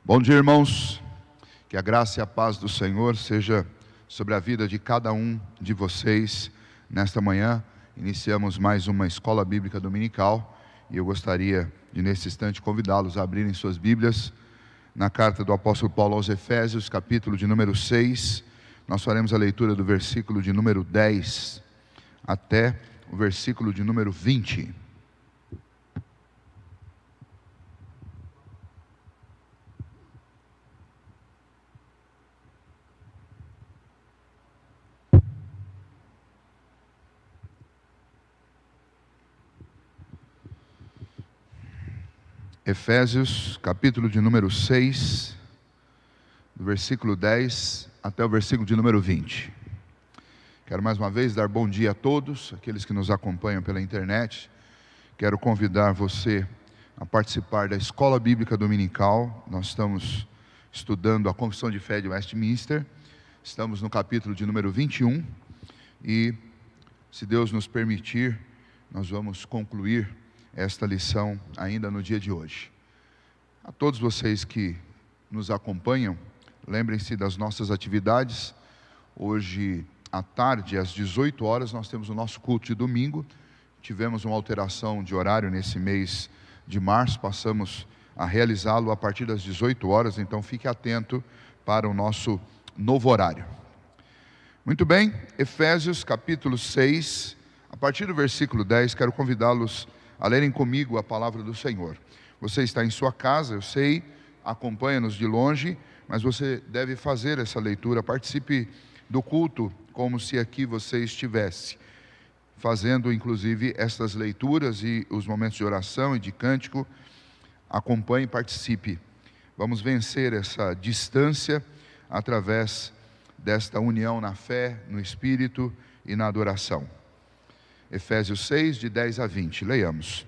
Bom dia, irmãos. Que a graça e a paz do Senhor seja sobre a vida de cada um de vocês. Nesta manhã, iniciamos mais uma escola bíblica dominical e eu gostaria de, nesse instante, convidá-los a abrirem suas Bíblias na carta do apóstolo Paulo aos Efésios, capítulo de número 6. Nós faremos a leitura do versículo de número 10 até o versículo de número 20. Efésios, capítulo de número 6, do versículo 10 até o versículo de número 20. Quero mais uma vez dar bom dia a todos, aqueles que nos acompanham pela internet. Quero convidar você a participar da Escola Bíblica Dominical. Nós estamos estudando a Confissão de Fé de Westminster. Estamos no capítulo de número 21 e, se Deus nos permitir, nós vamos concluir esta lição ainda no dia de hoje. A todos vocês que nos acompanham, lembrem-se das nossas atividades. Hoje à tarde, às 18 horas, nós temos o nosso culto de domingo. Tivemos uma alteração de horário nesse mês de março, passamos a realizá-lo a partir das 18 horas, então fique atento para o nosso novo horário. Muito bem, Efésios capítulo 6, a partir do versículo 10, quero convidá-los a lerem comigo a palavra do Senhor. Você está em sua casa, eu sei, acompanha-nos de longe, mas você deve fazer essa leitura, participe do culto como se aqui você estivesse, fazendo inclusive estas leituras e os momentos de oração e de cântico. Acompanhe e participe. Vamos vencer essa distância através desta união na fé, no Espírito e na adoração. Efésios 6, de 10 a 20, leiamos.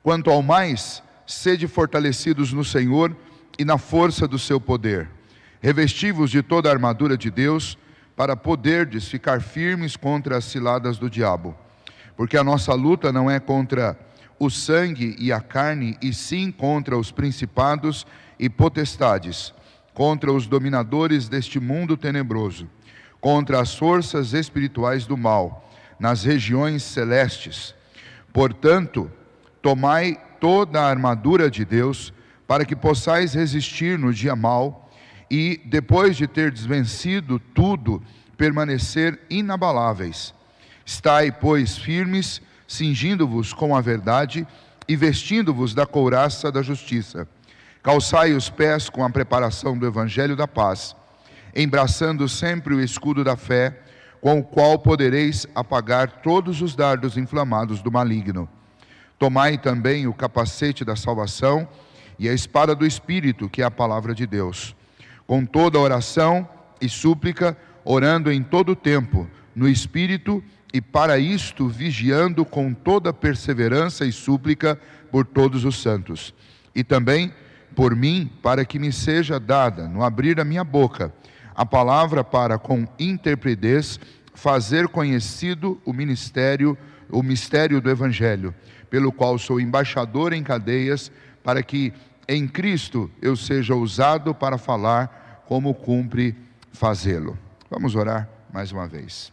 Quanto ao mais, sede fortalecidos no Senhor e na força do seu poder. Revesti-vos de toda a armadura de Deus, para poderdes ficar firmes contra as ciladas do diabo. Porque a nossa luta não é contra o sangue e a carne, e sim contra os principados e potestades, contra os dominadores deste mundo tenebroso, contra as forças espirituais do mal, nas regiões celestes. Portanto, tomai toda a armadura de Deus, para que possais resistir no dia mau, e, depois de terdes vencido tudo, permanecer inabaláveis. Estai, pois, firmes, cingindo-vos com a verdade, e vestindo-vos da couraça da justiça. Calçai os pés com a preparação do Evangelho da paz, embraçando sempre o escudo da fé, com o qual podereis apagar todos os dardos inflamados do maligno. Tomai também o capacete da salvação e a espada do Espírito, que é a palavra de Deus. Com toda oração e súplica, orando em todo o tempo, no Espírito, e para isto vigiando com toda perseverança e súplica por todos os santos. E também por mim, para que me seja dada, no abrir a minha boca, a palavra para, com interpretez, fazer conhecido o mistério do Evangelho, pelo qual sou embaixador em cadeias, para que em Cristo eu seja usado para falar como cumpre fazê-lo. Vamos orar mais uma vez.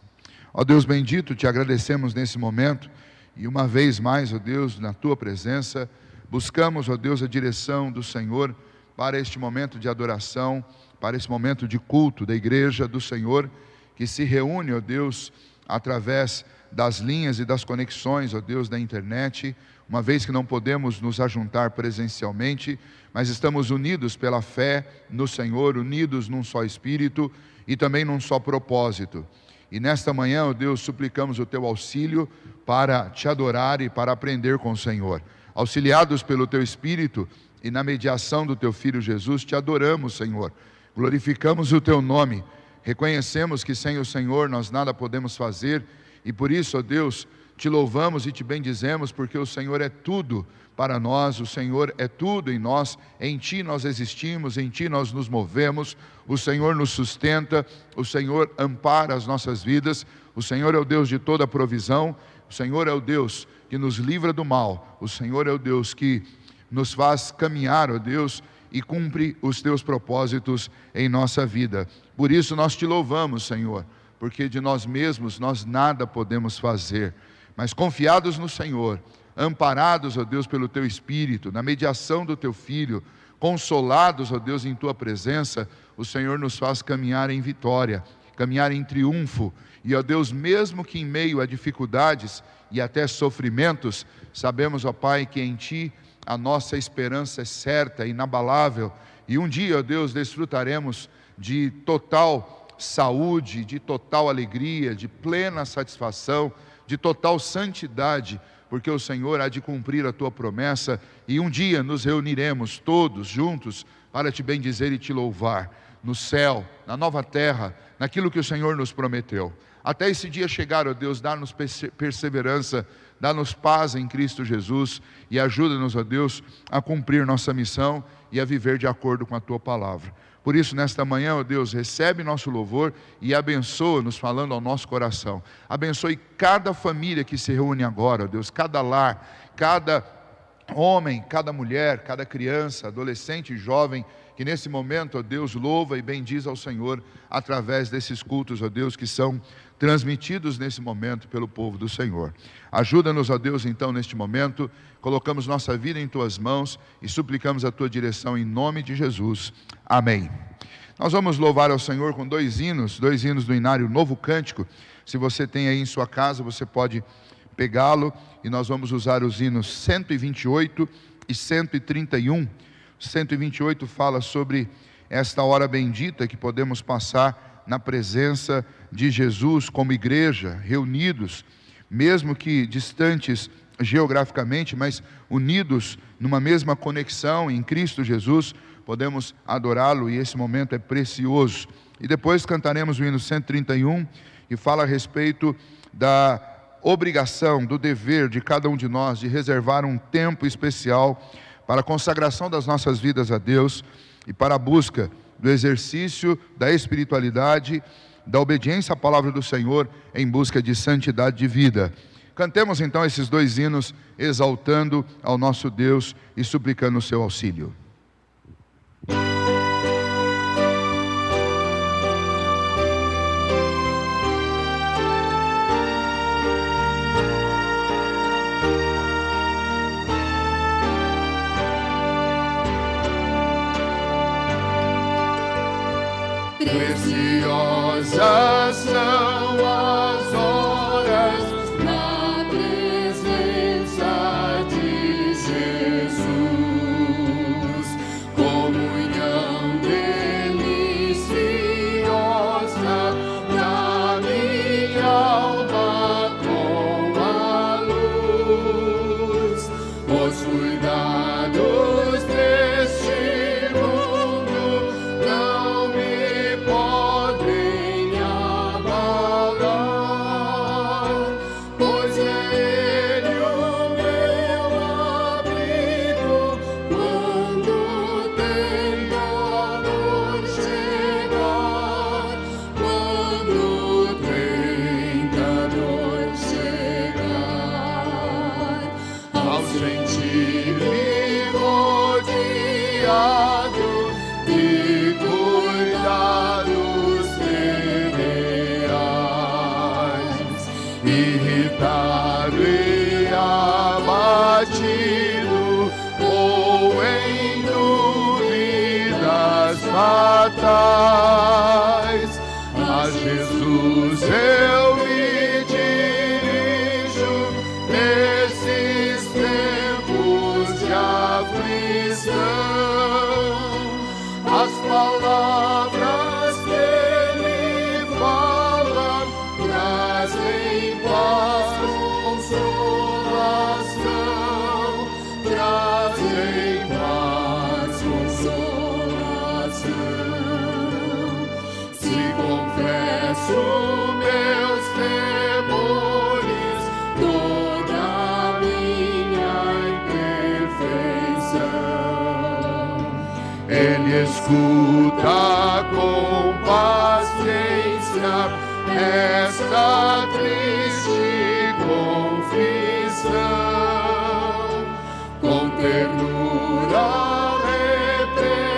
Ó Deus bendito, te agradecemos nesse momento, e uma vez mais, ó Deus, na tua presença, buscamos, ó Deus, a direção do Senhor para este momento de adoração, para esse momento de culto da igreja do Senhor, que se reúne, ó Deus, através das linhas e das conexões, ó Deus, da internet, uma vez que não podemos nos ajuntar presencialmente, mas estamos unidos pela fé no Senhor, unidos num só Espírito e também num só propósito. E nesta manhã, ó Deus, suplicamos o teu auxílio para te adorar e para aprender com o Senhor. Auxiliados pelo teu Espírito e na mediação do teu Filho Jesus, te adoramos, Senhor. Glorificamos o teu nome. Reconhecemos que sem o Senhor nós nada podemos fazer, e por isso, ó Deus, te louvamos e te bendizemos, porque o Senhor é tudo para nós, o Senhor é tudo em nós, em Ti nós existimos, em Ti nós nos movemos, o Senhor nos sustenta, o Senhor ampara as nossas vidas, o Senhor é o Deus de toda provisão, o Senhor é o Deus que nos livra do mal, o Senhor é o Deus que nos faz caminhar, ó Deus, e cumpre os teus propósitos em nossa vida. Por isso nós te louvamos, Senhor, porque de nós mesmos nós nada podemos fazer, mas confiados no Senhor, amparados, ó Deus, pelo teu Espírito, na mediação do teu Filho, consolados, ó Deus, em tua presença, o Senhor nos faz caminhar em vitória, caminhar em triunfo. E, ó Deus, mesmo que em meio a dificuldades e até sofrimentos, sabemos, ó Pai, que em Ti a nossa esperança é certa, inabalável, e um dia, ó Deus, desfrutaremos de total saúde, de total alegria, de plena satisfação, de total santidade, porque o Senhor há de cumprir a Tua promessa, e um dia nos reuniremos todos juntos para Te bendizer e Te louvar, no céu, na nova terra, naquilo que o Senhor nos prometeu. Até esse dia chegar, ó Deus, dá-nos perseverança, dá-nos paz em Cristo Jesus e ajuda-nos, ó Deus, a cumprir nossa missão e a viver de acordo com a Tua palavra. Por isso, nesta manhã, ó Deus, recebe nosso louvor e abençoa-nos falando ao nosso coração. Abençoe cada família que se reúne agora, ó Deus, cada lar, cada homem, cada mulher, cada criança, adolescente e jovem, que nesse momento, ó Deus, louva e bendiz ao Senhor através desses cultos, ó Deus, que são transmitidos nesse momento pelo povo do Senhor. Ajuda-nos, ó Deus, então, neste momento, colocamos nossa vida em Tuas mãos e suplicamos a Tua direção em nome de Jesus. Amém. Nós vamos louvar ao Senhor com dois hinos do Inário Novo Cântico. Se você tem aí em sua casa, você pode pegá-lo, e nós vamos usar os hinos 128 e 131. 128 fala sobre esta hora bendita que podemos passar na presença de Jesus como igreja, reunidos, mesmo que distantes geograficamente, mas unidos numa mesma conexão em Cristo Jesus, podemos adorá-lo, e esse momento é precioso. E depois cantaremos o hino 131, que fala a respeito da obrigação, do dever de cada um de nós de reservar um tempo especial para a consagração das nossas vidas a Deus e para a busca do exercício da espiritualidade, da obediência à palavra do Senhor em busca de santidade de vida. Cantemos então esses dois hinos, exaltando ao nosso Deus e suplicando o seu auxílio. Preciosas são as horas na presença de Jesus, comunhão deliciosa da minha alma com a luz, os cuidados deste mundo não me podem abalar, pois é Ele o meu abrigo quando tentador chegar, quando tentador chegar, ao sentir-me rodeado de cuidados terrenais, irritado e abatido, ou em dúvidas fatais, a Jesus eu me dirijo nesses tempos de aflição. As palavras que Ele fala trazem paz, consolação, trazem paz, consolação. Se confesso meus temores, toda a minha imperfeição, Ele escuta com paciência esta triste confissão, com ternura repreende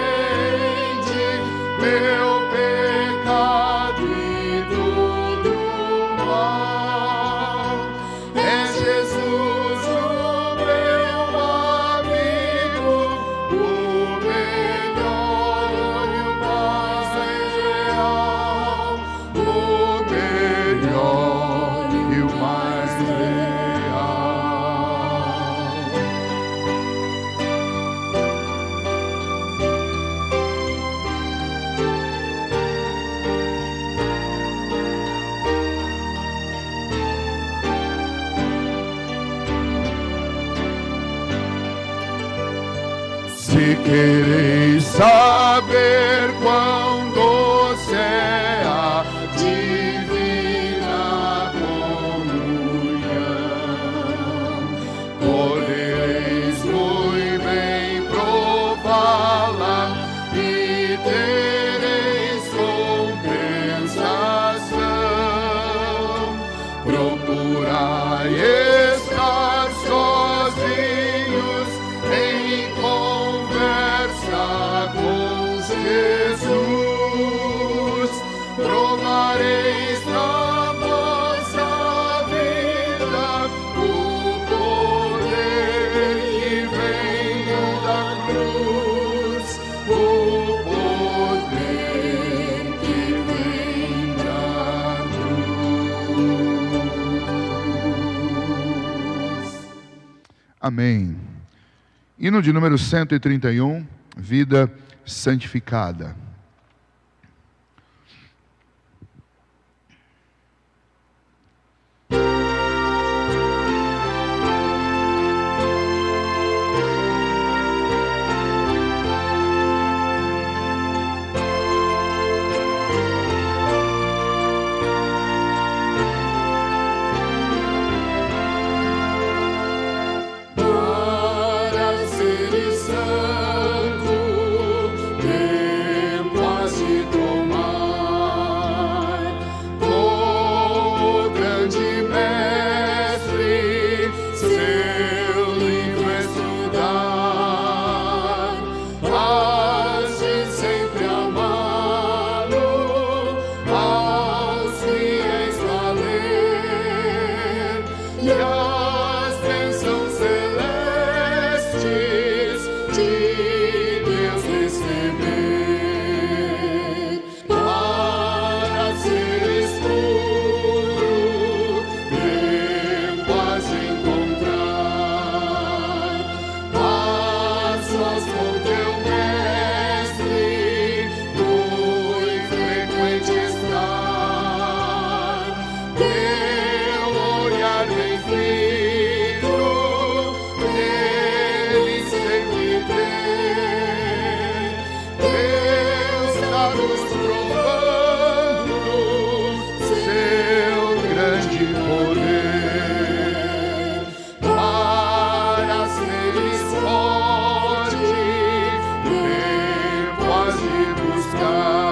e quereis saber quão doce é a divina comunhão. Podereis muito bem prová-la e tereis compensação. Procurai estar sozinhos em conversa com Jesus. Provareis na vossa vida o poder que vem da cruz, o poder que vem da cruz. Amém. Hino de número 131, vida santificada. Para seres santo, tempo has de tomar. O grande mestre, seu livro estudar. Has de sempre amá-lo, aos fiéis valer. E as bênçãos celestes de Deus receber. Para seres puro, tempo has de encontrar. As suas com teu mestre, muito frequente estar. Teu olhar bem fito, nele sempre ter. Deus está nos provando seu grande poder. Para seres forte, tempo has de buscar.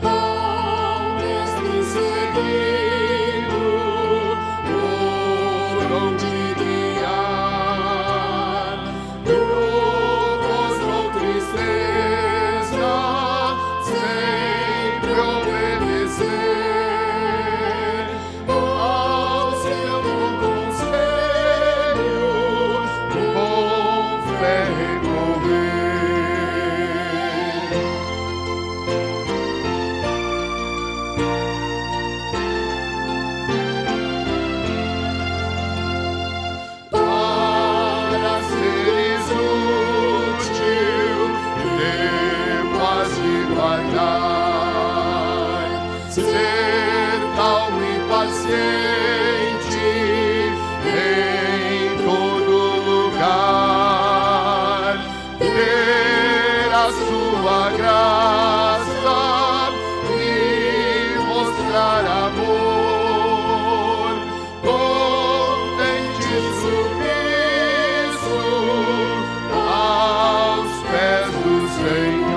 Ao mestre seguindo, por onde guiar. Grupos ou tristeza, sempre obedecer. Ao seu bom conselho, com fé recorrer. Para seres útil, tempo has de guardar. Ser calmo e paciente em todo lugar. Ter a sua graça e mostrar amor. Contente submisso aos pés do Senhor.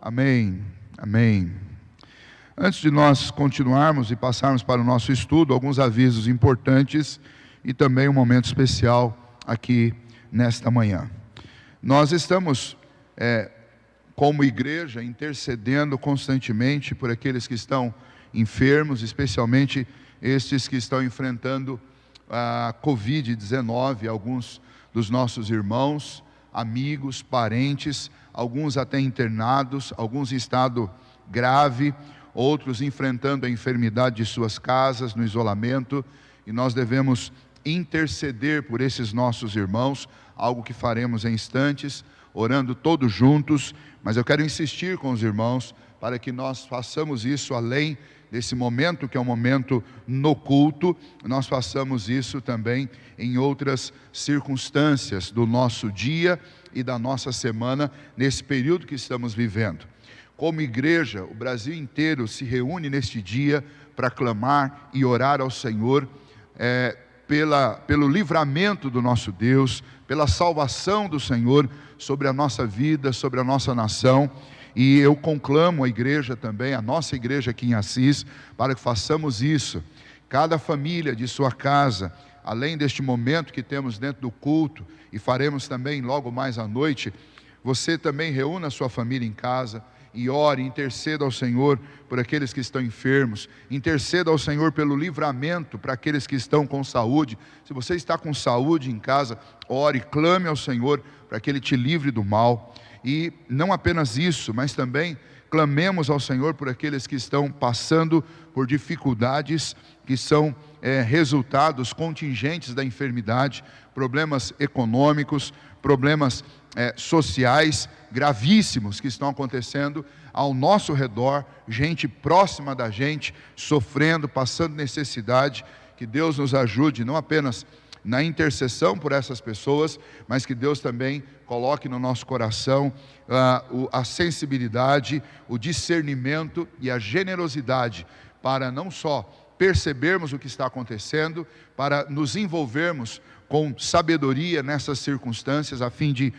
Amém, amém. Antes de nós continuarmos e passarmos para o nosso estudo, alguns avisos importantes e também um momento especial aqui nesta manhã. Nós estamos, como igreja, intercedendo constantemente por aqueles que estão enfermos, especialmente estes que estão enfrentando a Covid-19, alguns dos nossos irmãos, amigos, parentes, alguns até internados, alguns em estado grave, outros enfrentando a enfermidade de suas casas, no isolamento, e nós devemos interceder por esses nossos irmãos, algo que faremos em instantes, orando todos juntos, mas eu quero insistir com os irmãos, para que nós façamos isso além desse momento que é um momento no culto, nós façamos isso também em outras circunstâncias do nosso dia e da nossa semana, nesse período que estamos vivendo. Como igreja, o Brasil inteiro se reúne neste dia para clamar e orar ao Senhor pelo livramento do nosso Deus, pela salvação do Senhor sobre a nossa vida, sobre a nossa nação. E eu conclamo a igreja também, a nossa igreja aqui em Assis, para que façamos isso. Cada família de sua casa, além deste momento que temos dentro do culto, e faremos também logo mais à noite, você também reúna a sua família em casa e ore, interceda ao Senhor por aqueles que estão enfermos, interceda ao Senhor pelo livramento para aqueles que estão com saúde. Se você está com saúde em casa, ore, clame ao Senhor para que Ele te livre do mal. E não apenas isso, mas também clamemos ao Senhor por aqueles que estão passando por dificuldades que são resultados contingentes da enfermidade, problemas econômicos, problemas sociais gravíssimos que estão acontecendo ao nosso redor, gente próxima da gente, sofrendo, passando necessidade. Que Deus nos ajude, não apenas na intercessão por essas pessoas, mas que Deus também coloque no nosso coração a sensibilidade, o discernimento e a generosidade, para não só percebermos o que está acontecendo, para nos envolvermos com sabedoria nessas circunstâncias, a fim de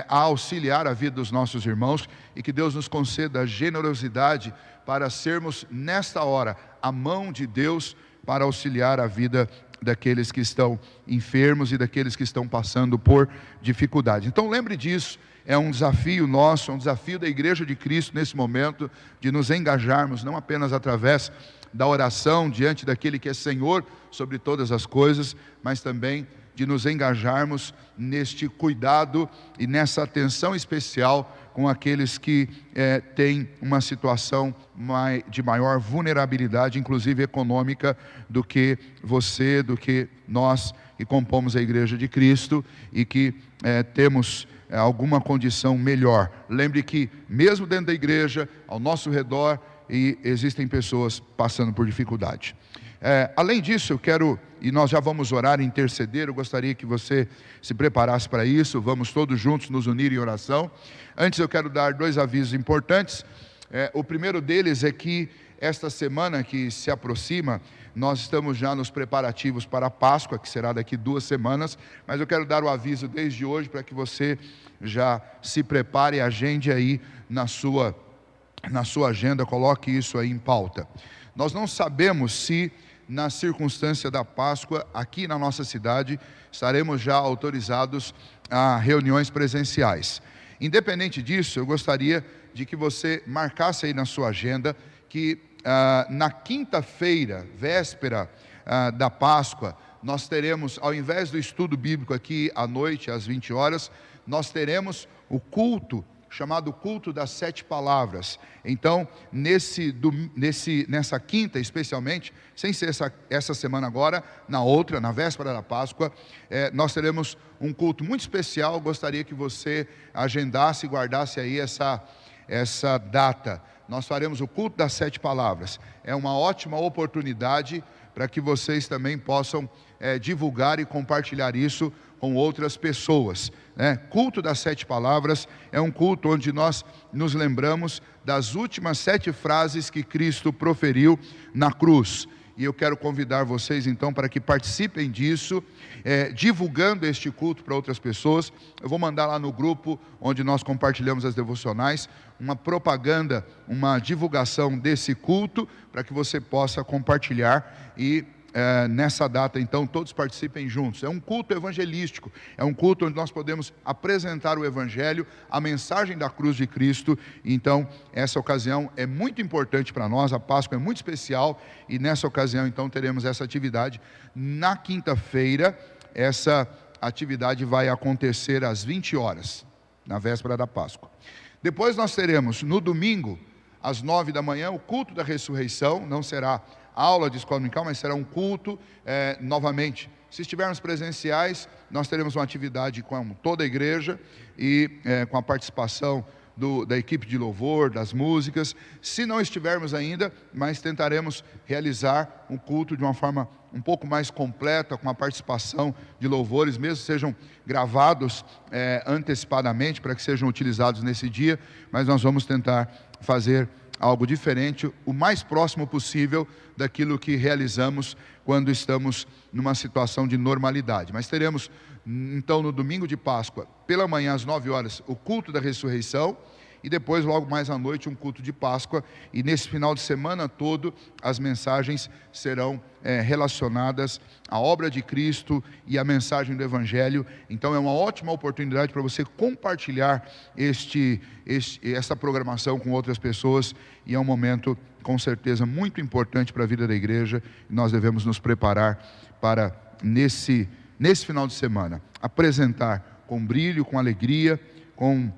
auxiliar a vida dos nossos irmãos, e que Deus nos conceda a generosidade para sermos, nesta hora, a mão de Deus para auxiliar a vida daqueles que estão enfermos e daqueles que estão passando por dificuldade. Então lembre disso, é um desafio nosso, é um desafio da Igreja de Cristo nesse momento, de nos engajarmos, não apenas através da oração diante daquele que é Senhor sobre todas as coisas, mas também de nos engajarmos neste cuidado e nessa atenção especial com aqueles que têm uma situação de maior vulnerabilidade, inclusive econômica, do que você, do que nós que compomos a Igreja de Cristo e que temos alguma condição melhor. Lembre que mesmo dentro da igreja, ao nosso redor, existem pessoas passando por dificuldade. Além disso, eu quero, e nós já vamos orar e interceder, eu gostaria que você se preparasse para isso, vamos todos juntos nos unir em oração. Antes eu quero dar 2 avisos importantes. O primeiro deles é que esta semana que se aproxima, nós estamos já nos preparativos para a Páscoa, que será daqui 2 semanas, mas eu quero dar o aviso desde hoje para que você já se prepare e agende aí na sua agenda, coloque isso aí em pauta. Nós não sabemos se na circunstância da Páscoa, aqui na nossa cidade, estaremos já autorizados a reuniões presenciais. Independente disso, eu gostaria de que você marcasse aí na sua agenda que na quinta-feira, véspera da Páscoa, nós teremos, ao invés do estudo bíblico aqui à noite, às 20 horas, nós teremos o culto chamado culto das 7 palavras. Então, nessa quinta especialmente, sem ser essa semana agora, na outra, na véspera da Páscoa, nós teremos um culto muito especial. Gostaria que você agendasse e guardasse aí essa data. Nós faremos o culto das 7 palavras. É uma ótima oportunidade para que vocês também possam divulgar e compartilhar isso com outras pessoas. Culto das 7 palavras é um culto onde nós nos lembramos das últimas 7 frases que Cristo proferiu na cruz. E eu quero convidar vocês então para que participem disso, divulgando este culto para outras pessoas. Eu vou mandar lá no grupo onde nós compartilhamos as devocionais, uma propaganda, uma divulgação desse culto, para que você possa compartilhar e nessa data, então, todos participem juntos. É um culto evangelístico, é um culto onde nós podemos apresentar o Evangelho, a mensagem da cruz de Cristo. Então, essa ocasião é muito importante para nós, a Páscoa é muito especial, e nessa ocasião, então, teremos essa atividade. Na quinta-feira, essa atividade vai acontecer às 20 horas, na véspera da Páscoa. Depois nós teremos, no domingo, às 9 da manhã, o culto da ressurreição. Não será aula de escola dominical, mas será um culto novamente. Se estivermos presenciais, nós teremos uma atividade com toda a igreja e com a participação da equipe de louvor, das músicas. Se não estivermos ainda, mas tentaremos realizar um culto de uma forma um pouco mais completa, com a participação de louvores, mesmo que sejam gravados antecipadamente, para que sejam utilizados nesse dia, mas nós vamos tentar fazer algo diferente, o mais próximo possível daquilo que realizamos quando estamos numa situação de normalidade. Mas teremos, então, no domingo de Páscoa, pela manhã às 9 horas, o culto da ressurreição, e depois, logo mais à noite, um culto de Páscoa. E nesse final de semana todo, as mensagens serão relacionadas à obra de Cristo e à mensagem do Evangelho. Então é uma ótima oportunidade para você compartilhar essa programação com outras pessoas, e é um momento, com certeza, muito importante para a vida da igreja. Nós devemos nos preparar para, nesse final de semana, apresentar com brilho, com alegria, com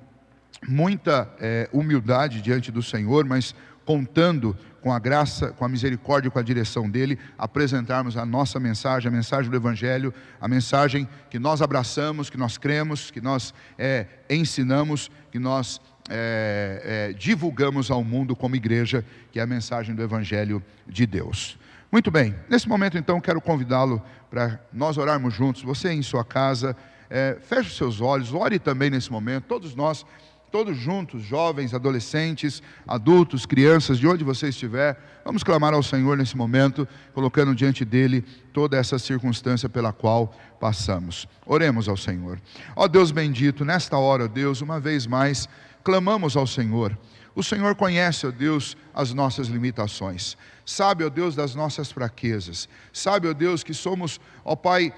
muita humildade diante do Senhor, mas contando com a graça, com a misericórdia, com a direção dEle, apresentarmos a nossa mensagem, a mensagem do Evangelho, a mensagem que nós abraçamos, que nós cremos, que nós ensinamos, que nós divulgamos ao mundo como igreja, que é a mensagem do Evangelho de Deus. Muito bem, nesse momento então quero convidá-lo para nós orarmos juntos. Você em sua casa, feche os seus olhos, ore também nesse momento, todos nós, todos juntos, jovens, adolescentes, adultos, crianças, de onde você estiver, vamos clamar ao Senhor nesse momento, colocando diante dEle toda essa circunstância pela qual passamos. Oremos ao Senhor. Ó Deus bendito, nesta hora, ó Deus, uma vez mais, clamamos ao Senhor. O Senhor conhece, ó Deus, as nossas limitações, sabe, ó Deus, das nossas fraquezas, sabe, ó Deus, que somos, ó Pai,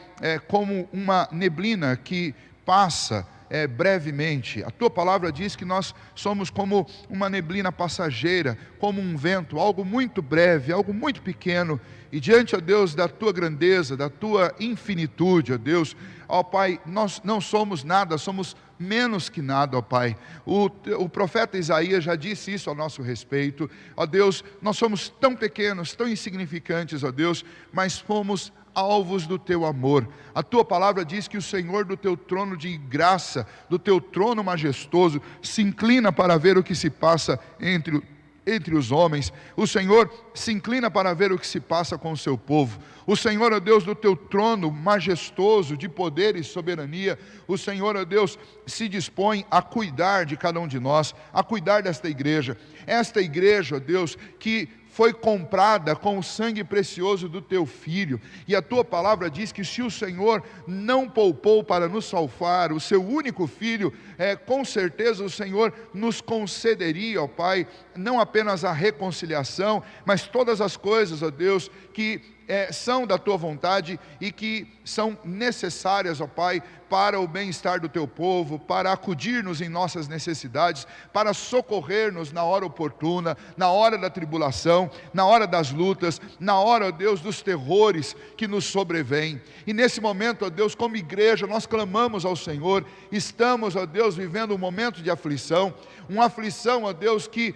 como uma neblina que passa brevemente. A Tua palavra diz que nós somos como uma neblina passageira, como um vento, algo muito breve, algo muito pequeno, e diante, ó Deus, da Tua grandeza, da Tua infinitude, ó Deus, ó Pai, nós não somos nada, somos menos que nada, ó Pai. O profeta Isaías já disse isso ao nosso respeito. Ó Deus, nós somos tão pequenos, tão insignificantes, ó Deus, mas fomos alvos do Teu amor. A Tua palavra diz que o Senhor do Teu trono de graça, do Teu trono majestoso, se inclina para ver o que se passa entre os homens. O Senhor se inclina para ver o que se passa com o seu povo. O Senhor, ó Deus, do Teu trono majestoso de poder e soberania, o Senhor, ó Deus, se dispõe a cuidar de cada um de nós, a cuidar desta igreja. Esta igreja, ó Deus, que foi comprada com o sangue precioso do Teu Filho, e a Tua palavra diz que se o Senhor não poupou para nos salvar o Seu único Filho, com certeza o Senhor nos concederia, ó Pai, não apenas a reconciliação, mas todas as coisas, ó Deus, que são da Tua vontade e que são necessárias, ó Pai, para o bem-estar do Teu povo, para acudir-nos em nossas necessidades, para socorrer-nos na hora oportuna, na hora da tribulação, na hora das lutas, na hora, ó Deus, dos terrores que nos sobrevêm. E nesse momento, ó Deus, como igreja, nós clamamos ao Senhor. Estamos, ó Deus, vivendo um momento de aflição, uma aflição, ó Deus, que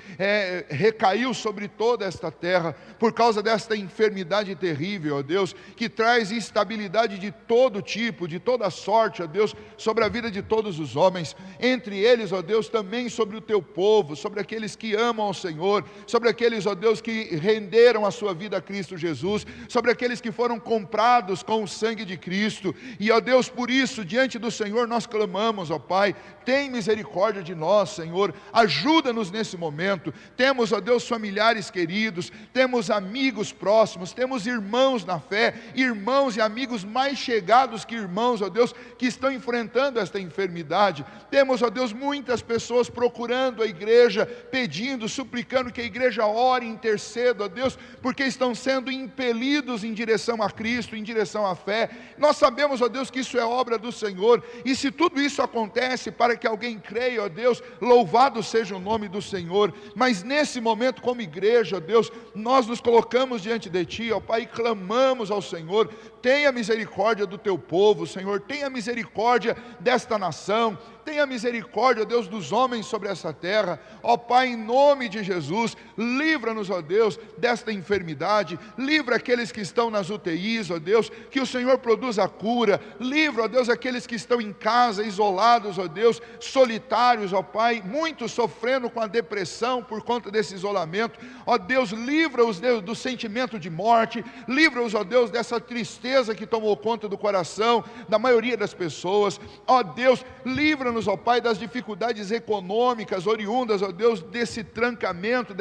recaiu sobre toda esta terra, por causa desta enfermidade terrível, ó Deus, que traz instabilidade de todo tipo, de toda sorte, ó Deus, sobre a vida de todos os homens, entre eles, ó Deus, também sobre o Teu povo, sobre aqueles que amam ao Senhor, sobre aqueles, ó Deus, que renderam a sua vida a Cristo Jesus, sobre aqueles que foram comprados com o sangue de Cristo. E, ó Deus, por isso, diante do Senhor nós clamamos, ó Pai, tem misericórdia de nós, Senhor, ajuda-nos nesse momento. Temos, ó Deus, familiares queridos, temos amigos próximos, temos irmãos na fé, irmãos e amigos mais chegados que irmãos, ó Deus, que estão enfrentando esta enfermidade. Temos, ó Deus, muitas pessoas procurando a igreja, pedindo, suplicando que a igreja ore, interceda, ó Deus, porque estão sendo impelidos em direção a Cristo, em direção à fé. Nós sabemos, ó Deus, que isso é obra do Senhor, e se tudo isso acontece para que alguém creia, ó Deus, louvado seja o nome do Senhor. Mas nesse momento, como igreja, ó Deus, nós nos colocamos diante de Ti, ó Pai, e clamamos ao Senhor. tenha misericórdia do teu povo, Senhor, tenha misericórdia desta nação, tenha misericórdia, Deus, dos homens sobre essa terra, ó Pai, em nome de Jesus, livra-nos, ó Deus, desta enfermidade, livra aqueles que estão nas UTIs, ó Deus, que o Senhor produza a cura, livra, ó Deus, aqueles que estão em casa, isolados, ó Deus, solitários, ó Pai, muitos sofrendo com a depressão por conta desse isolamento, ó Deus, livra-os, Deus, do sentimento de morte, livra-os, ó Deus, dessa tristeza que tomou conta do coração da maioria das pessoas, ó Deus, livra-nos, ó Pai, das dificuldades econômicas oriundas, ó Deus, desse trancamento,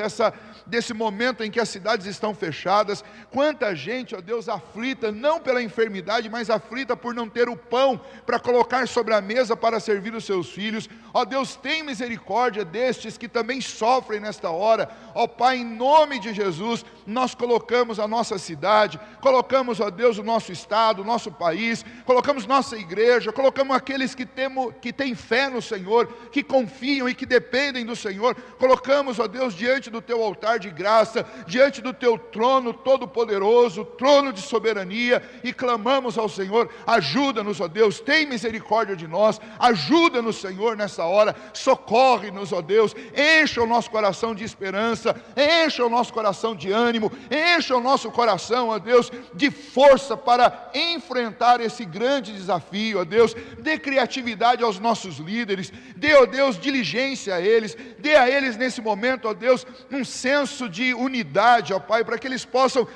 desse momento em que as cidades estão fechadas. Quanta gente, ó Deus, aflita, não pela enfermidade, mas aflita por não ter o pão para colocar sobre a mesa para servir os seus filhos. Ó Deus, tem misericórdia destes que também sofrem nesta hora. Ó Pai, em nome de Jesus, nós colocamos a nossa cidade, colocamos, ó Deus, o nosso estado, o nosso país, colocamos nossa igreja, colocamos aqueles que têm fé no Senhor, que confiam e que dependem do Senhor, colocamos, ó Deus, diante do teu altar de graça, diante do teu trono todo-poderoso, trono de soberania, e clamamos ao Senhor, ajuda-nos, ó Deus, tem misericórdia de nós, ajuda-nos, Senhor, nessa hora, socorre-nos, ó Deus, encha o nosso coração de esperança, encha o nosso coração de ânimo, encha o nosso coração, ó Deus, de força para enfrentar esse grande desafio, ó Deus, dê criatividade aos nossos líderes, dê, ó Deus, diligência a eles, dê a eles nesse momento, ó Deus, um senso de unidade, ó Pai, para que eles possam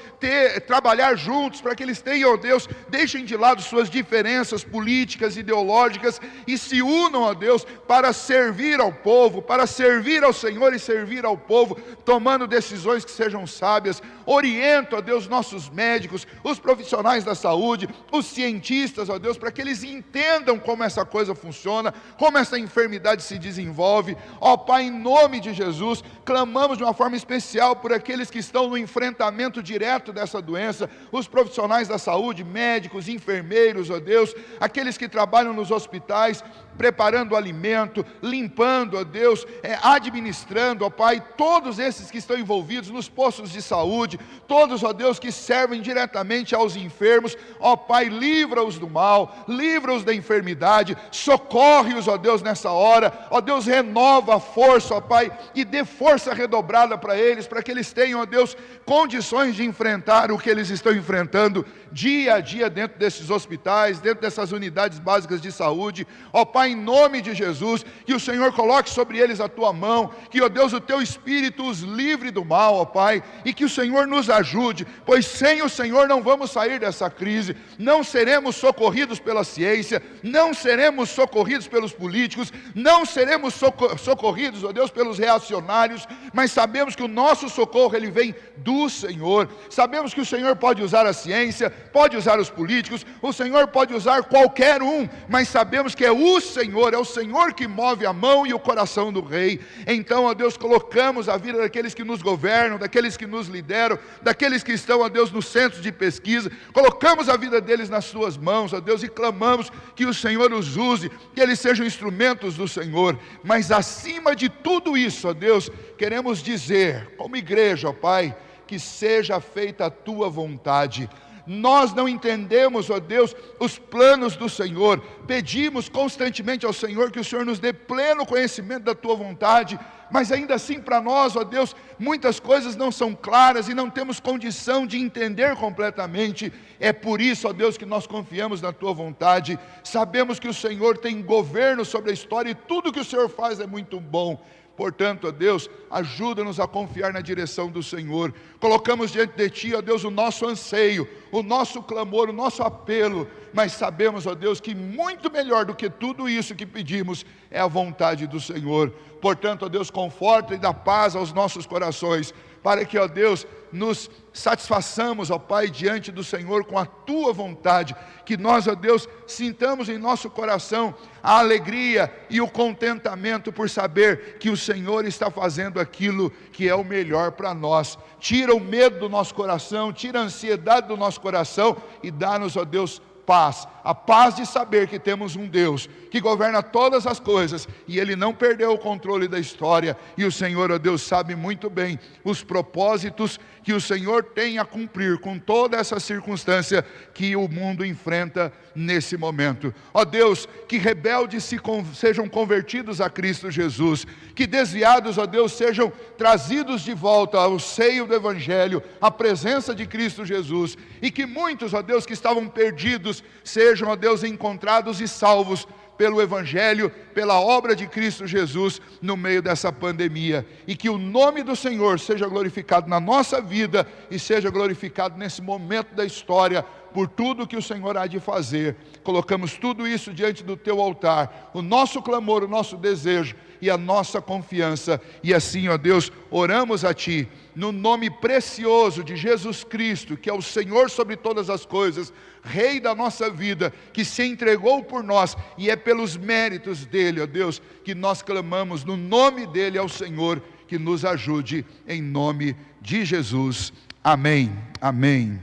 trabalhar juntos, para que eles tenham, ó Deus, deixem de lado suas diferenças políticas, ideológicas, e se unam, ó Deus, para servir ao povo, para servir ao Senhor e servir ao povo, tomando decisões que sejam sábias. Orienta, ó Deus, nossos médicos, os profissionais da saúde, os cientistas, ó Deus, para que eles entendam como essa coisa funciona, como essa enfermidade se desenvolve. Ó Pai, em nome de Jesus, clamamos de uma forma especial por aqueles que estão no enfrentamento direto dessa doença, os profissionais da saúde, médicos, enfermeiros, ó Deus, aqueles que trabalham nos hospitais, preparando o alimento, limpando, ó Deus, administrando, ó Pai, todos esses que estão envolvidos nos postos de saúde, todos, ó Deus, que servem diretamente aos enfermos, ó Pai, livra-os do mal, livra-os da enfermidade, socorre-os, ó Deus, nessa hora, ó Deus, renova a força, ó Pai, e dê força redobrada para eles, para que eles tenham, ó Deus, condições de enfrentar o que eles estão enfrentando dia a dia dentro desses hospitais, dentro dessas unidades básicas de saúde. Ó Pai, em nome de Jesus, que o Senhor coloque sobre eles a tua mão, que, ó Deus, o teu Espírito os livre do mal, ó Pai, e que o Senhor nos ajude, pois sem o Senhor não vamos sair dessa crise, não seremos socorridos pela ciência, não seremos socorridos pelos políticos, não seremos socorridos, ó Deus, pelos reacionários, mas sabemos que o nosso socorro, ele vem do Senhor. Sabemos que o Senhor pode usar a ciência, pode usar os políticos, o Senhor pode usar qualquer um, mas sabemos que é o Senhor que move a mão e o coração do rei. Então, ó Deus, colocamos a vida daqueles que nos governam, daqueles que nos lideram, daqueles que estão, ó Deus, nos centros de pesquisa, colocamos a vida deles nas suas mãos, ó Deus, e clamamos que o Senhor os use, que eles sejam instrumentos do Senhor. Mas acima de tudo isso, ó Deus, queremos dizer, como igreja, ó Pai, que seja feita a tua vontade. Nós não entendemos, ó Deus, os planos do Senhor, pedimos constantemente ao Senhor que o Senhor nos dê pleno conhecimento da tua vontade, mas ainda assim para nós, ó Deus, muitas coisas não são claras e não temos condição de entender completamente. É por isso, ó Deus, que nós confiamos na tua vontade, sabemos que o Senhor tem governo sobre a história e tudo que o Senhor faz é muito bom. Portanto, ó Deus, ajuda-nos a confiar na direção do Senhor. Colocamos diante de Ti, ó Deus, o nosso anseio, o nosso clamor, o nosso apelo, mas sabemos, ó Deus, que muito melhor do que tudo isso que pedimos é a vontade do Senhor. Portanto, ó Deus, conforta e dá paz aos nossos corações, para que, ó Deus, nos satisfaçamos, ó Pai, diante do Senhor com a tua vontade, que nós, ó Deus, sintamos em nosso coração a alegria e o contentamento por saber que o Senhor está fazendo aquilo que é o melhor para nós. Tira o medo do nosso coração, tira a ansiedade do nosso coração e dá-nos, ó Deus, paz, a paz de saber que temos um Deus que governa todas as coisas e Ele não perdeu o controle da história, e o Senhor, ó Deus, sabe muito bem os propósitos que o Senhor tem a cumprir com toda essa circunstância que o mundo enfrenta nesse momento. Ó Deus, que rebeldes sejam convertidos a Cristo Jesus, que desviados, ó Deus, sejam trazidos de volta ao seio do Evangelho, à presença de Cristo Jesus, e que muitos, ó Deus, que estavam perdidos, sejam, ó Deus, encontrados e salvos pelo Evangelho, pela obra de Cristo Jesus no meio dessa pandemia, e que o nome do Senhor seja glorificado na nossa vida e seja glorificado nesse momento da história, por tudo que o Senhor há de fazer. Colocamos tudo isso diante do teu altar, o nosso clamor, o nosso desejo e a nossa confiança, e assim, ó Deus, oramos a Ti, no nome precioso de Jesus Cristo, que é o Senhor sobre todas as coisas, Rei da nossa vida, que se entregou por nós, e é pelos méritos dEle, ó Deus, que nós clamamos no nome dEle ao Senhor, que nos ajude em nome de Jesus. Amém, amém,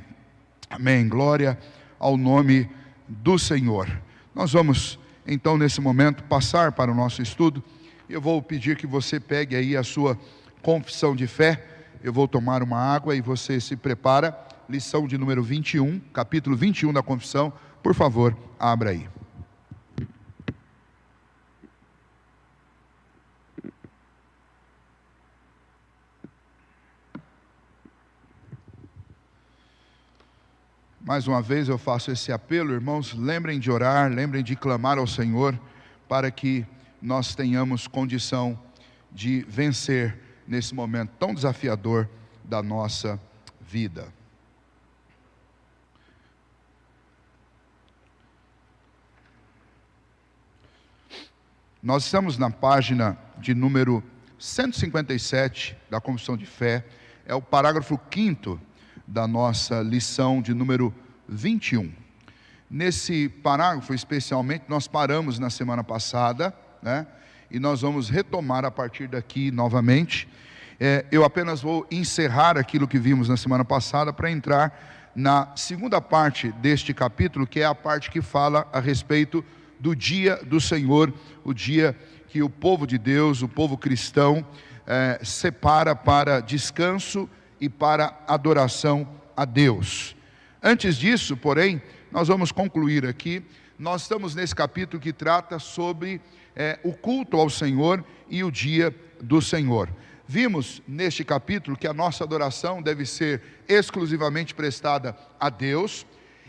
amém. Glória ao nome do Senhor. Nós vamos então nesse momento passar para o nosso estudo. Eu vou pedir que você pegue aí a sua confissão de fé. Eu vou tomar uma água e você se prepara. Lição de número 21, capítulo 21 da confissão. Por favor, abra aí. Mais uma vez eu faço esse apelo, irmãos, lembrem de orar, lembrem de clamar ao Senhor, para que nós tenhamos condição de vencer nesse momento tão desafiador da nossa vida. Nós estamos na página de número 157 da Confissão de Fé, é o parágrafo 5º da nossa lição de número 21. Nesse parágrafo especialmente nós paramos na semana passada, né? E nós vamos retomar a partir daqui novamente. Eu apenas vou encerrar aquilo que vimos na semana passada para entrar na segunda parte deste capítulo, que é a parte que fala a respeito do dia do Senhor, o dia que o povo de Deus, o povo cristão, separa para descanso e para adoração a Deus. Antes disso, porém, nós vamos concluir aqui. Nós estamos nesse capítulo que trata sobre o culto ao Senhor e o dia do Senhor. Vimos neste capítulo que a nossa adoração deve ser exclusivamente prestada a Deus,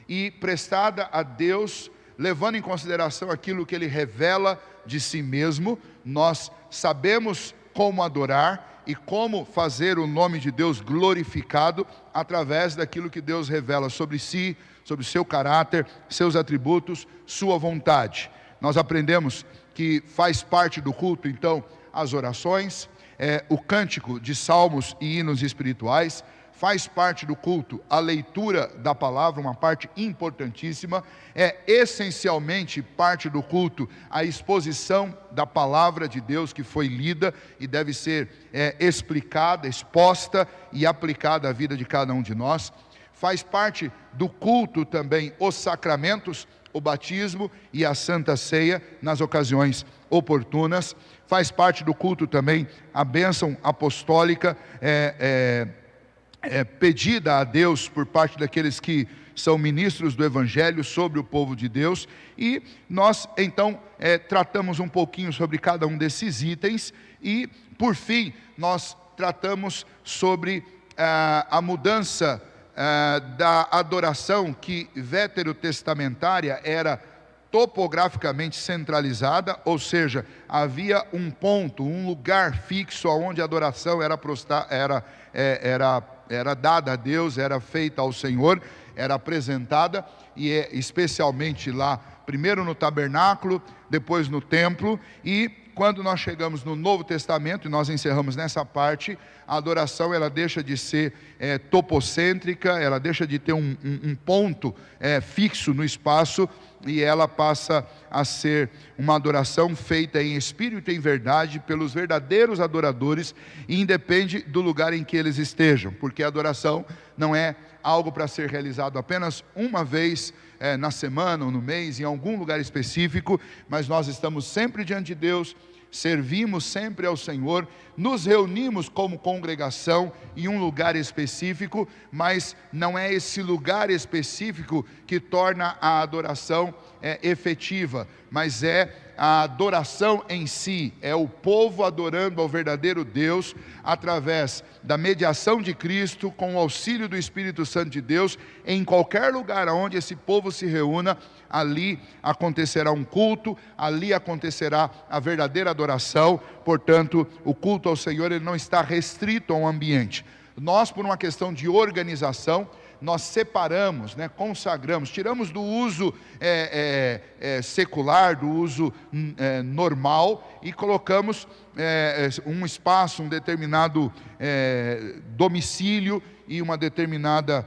e prestada a Deus levando em consideração aquilo que Ele revela de si mesmo. Nós sabemos como adorar e como fazer o nome de Deus glorificado através daquilo que Deus revela sobre si, sobre o seu caráter, seus atributos, sua vontade. Nós aprendemos que faz parte do culto, então, as orações, o cântico de salmos e hinos espirituais. Faz parte do culto a leitura da palavra, uma parte importantíssima. É essencialmente parte do culto a exposição da palavra de Deus que foi lida e deve ser explicada, exposta e aplicada à vida de cada um de nós. Faz parte do culto também os sacramentos, o batismo e a Santa Ceia nas ocasiões oportunas. Faz parte do culto também a bênção apostólica, pedida a Deus por parte daqueles que são ministros do Evangelho sobre o povo de Deus. E nós então tratamos um pouquinho sobre cada um desses itens, e por fim nós tratamos sobre a mudança da adoração, que veterotestamentária era topograficamente centralizada, ou seja, havia um ponto, um lugar fixo onde a adoração era dada a Deus, era feita ao Senhor, era apresentada, e especialmente lá, primeiro no tabernáculo, depois no templo. E quando nós chegamos no Novo Testamento, e nós encerramos nessa parte, a adoração ela deixa de ser topocêntrica, ela deixa de ter um ponto fixo no espaço, e ela passa a ser uma adoração feita em espírito e em verdade pelos verdadeiros adoradores, e independe do lugar em que eles estejam, porque a adoração não é algo para ser realizado apenas uma vez na semana ou no mês, em algum lugar específico, mas nós estamos sempre diante de Deus, servimos sempre ao Senhor, nos reunimos como congregação em um lugar específico, mas não é esse lugar específico que torna a adoração efetiva, mas é a adoração em si, é o povo adorando ao verdadeiro Deus, através da mediação de Cristo, com o auxílio do Espírito Santo de Deus, em qualquer lugar onde esse povo se reúna, ali acontecerá um culto, ali acontecerá a verdadeira adoração. Portanto, o culto ao Senhor, ele não está restrito a um ambiente. Nós, por uma questão de organização, nós separamos, consagramos, tiramos do uso secular, do uso normal, e colocamos um espaço, um determinado domicílio e uma determinada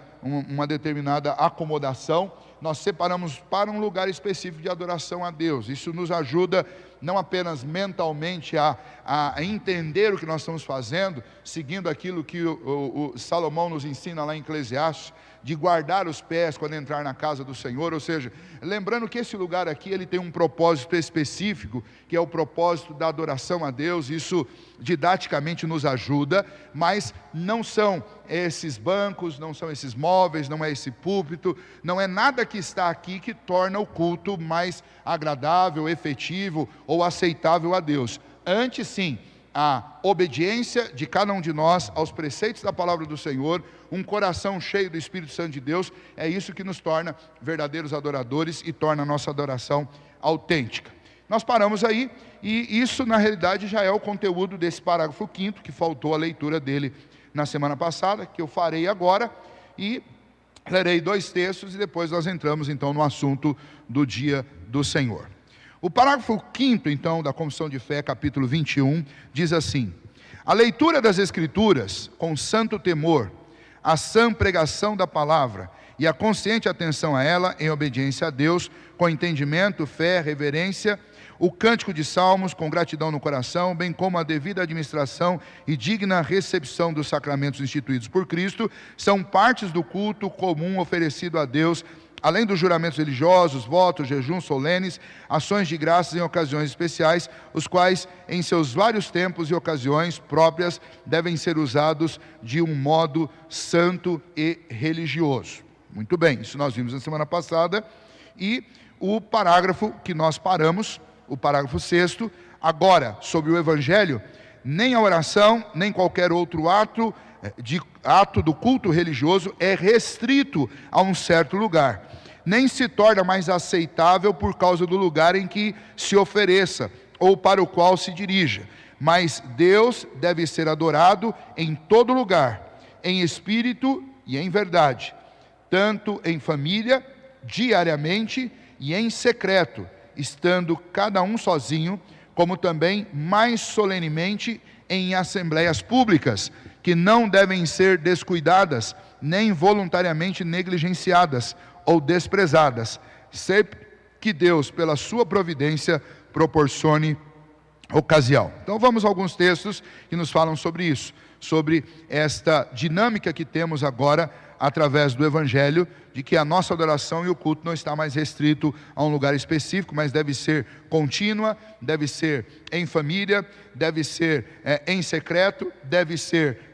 acomodação. Nós separamos para um lugar específico de adoração a Deus. Isso nos ajuda não apenas mentalmente a entender o que nós estamos fazendo, seguindo aquilo que o Salomão nos ensina lá em Eclesiastes, de guardar os pés quando entrar na casa do Senhor, ou seja, lembrando que esse lugar aqui, ele tem um propósito específico, que é o propósito da adoração a Deus. Isso didaticamente nos ajuda, mas não são esses bancos, não são esses móveis, não é esse púlpito, não é nada que está aqui que torna o culto mais agradável, efetivo ou aceitável a Deus. Antes, sim, a obediência de cada um de nós aos preceitos da palavra do Senhor, um coração cheio do Espírito Santo de Deus, é isso que nos torna verdadeiros adoradores e torna a nossa adoração autêntica. Nós paramos aí, e isso na realidade já é o conteúdo desse parágrafo 5º, que faltou a leitura dele na semana passada, que eu farei agora, e lerei 2 textos, e depois nós entramos então no assunto do dia do Senhor. O parágrafo 5º, então, da Confissão de Fé, capítulo 21, diz assim: a leitura das Escrituras com santo temor, a sã pregação da palavra e a consciente atenção a ela, em obediência a Deus, com entendimento, fé, reverência, o cântico de salmos com gratidão no coração, bem como a devida administração e digna recepção dos sacramentos instituídos por Cristo, são partes do culto comum oferecido a Deus, além dos juramentos religiosos, votos, jejuns solenes, ações de graças em ocasiões especiais, os quais, em seus vários tempos e ocasiões próprias, devem ser usados de um modo santo e religioso. Muito bem, isso nós vimos na semana passada, e o parágrafo que nós paramos, o parágrafo 6º, agora, sobre o Evangelho, nem a oração, nem qualquer outro ato do culto religioso é restrito a um certo lugar, nem se torna mais aceitável por causa do lugar em que se ofereça ou para o qual se dirija, mas Deus deve ser adorado em todo lugar, em espírito e em verdade, tanto em família, diariamente e em secreto, estando cada um sozinho, como também mais solenemente em assembleias públicas, que não devem ser descuidadas, nem voluntariamente negligenciadas ou desprezadas, sempre que Deus, pela sua providência, proporcione ocasião. Então vamos a alguns textos que nos falam sobre isso, sobre esta dinâmica que temos agora através do Evangelho, de que a nossa adoração e o culto não está mais restrito a um lugar específico, mas deve ser contínua, deve ser em família, deve ser em secreto, deve ser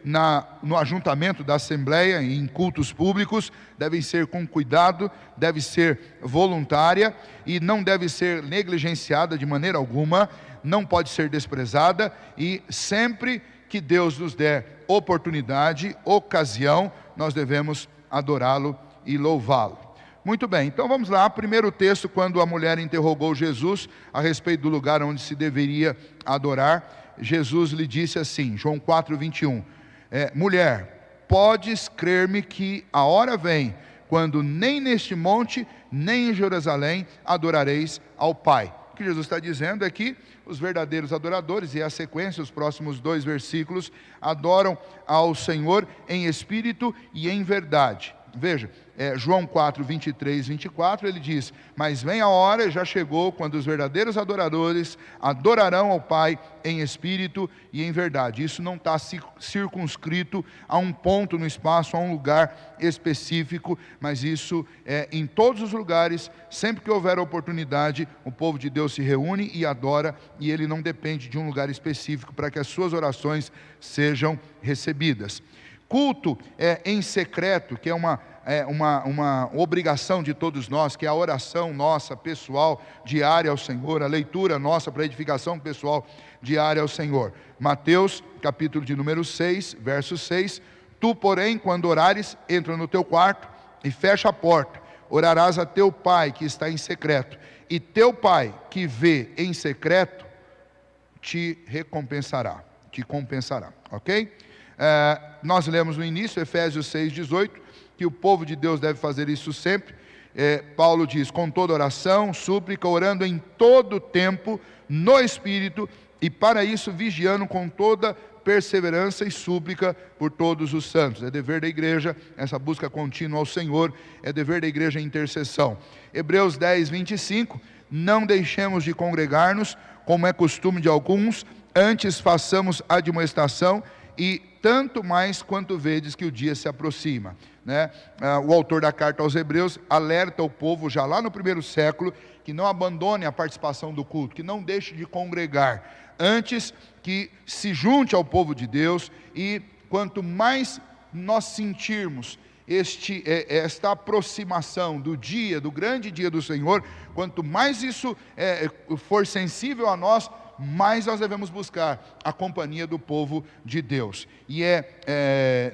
no ajuntamento da Assembleia, em cultos públicos, deve ser com cuidado, deve ser voluntária e não deve ser negligenciada de maneira alguma, não pode ser desprezada, e sempre que Deus nos der oportunidade, ocasião, nós devemos adorá-lo e louvá-lo. Muito bem, então vamos lá, primeiro texto, quando a mulher interrogou Jesus a respeito do lugar onde se deveria adorar, Jesus lhe disse assim, João 4:21, mulher, podes crer-me que a hora vem, quando nem neste monte, nem em Jerusalém adorareis ao Pai. O que Jesus está dizendo é que os verdadeiros adoradores, e a sequência, os próximos 2 versículos, adoram ao Senhor em espírito e em verdade. Veja, João 4, 23, 24, ele diz: mas vem a hora, já chegou, quando os verdadeiros adoradores adorarão ao Pai em espírito e em verdade. Isso não está circunscrito a um ponto no espaço, a um lugar específico, mas isso é em todos os lugares. Sempre que houver oportunidade, o povo de Deus se reúne e adora, e ele não depende de um lugar específico para que as suas orações sejam recebidas. Culto em secreto, que é uma obrigação de todos nós, que é a oração nossa, pessoal, diária ao Senhor, a leitura nossa para edificação pessoal diária ao Senhor. Mateus, capítulo de número 6, verso 6, tu, porém, quando orares, entra no teu quarto e fecha a porta, orarás a teu Pai que está em secreto, e teu Pai que vê em secreto, te recompensará, te compensará, ok? Nós lemos no início, Efésios 6,18, que o povo de Deus deve fazer isso sempre. Paulo diz: com toda oração, súplica, orando em todo tempo, no Espírito, e para isso vigiando com toda perseverança e súplica por todos os santos. É dever da igreja essa busca contínua ao Senhor, é dever da igreja a intercessão. Hebreus 10, 25, não deixemos de congregar-nos, como é costume de alguns, antes façamos admoestação, e tanto mais quanto vedes que o dia se aproxima, né? O autor da carta aos Hebreus alerta o povo já lá no primeiro século que não abandone a participação do culto, que não deixe de congregar, antes que se junte ao povo de Deus. E quanto mais nós sentirmos esta aproximação do dia, do grande dia do Senhor, quanto mais isso for sensível a nós, mais nós devemos buscar a companhia do povo de Deus. E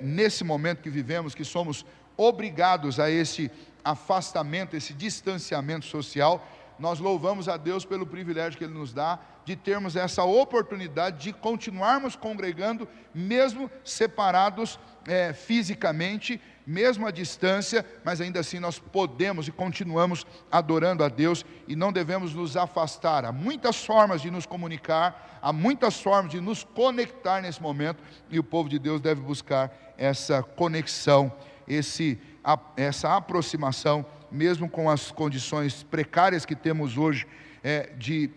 nesse momento que vivemos, que somos obrigados a esse afastamento, esse distanciamento social, nós louvamos a Deus pelo privilégio que Ele nos dá de termos essa oportunidade de continuarmos congregando, mesmo separados fisicamente, mesmo à distância, mas ainda assim nós podemos e continuamos adorando a Deus, e não devemos nos afastar. Há muitas formas de nos comunicar, há muitas formas de nos conectar nesse momento, e o povo de Deus deve buscar essa conexão, essa aproximação, mesmo com as condições precárias que temos hoje de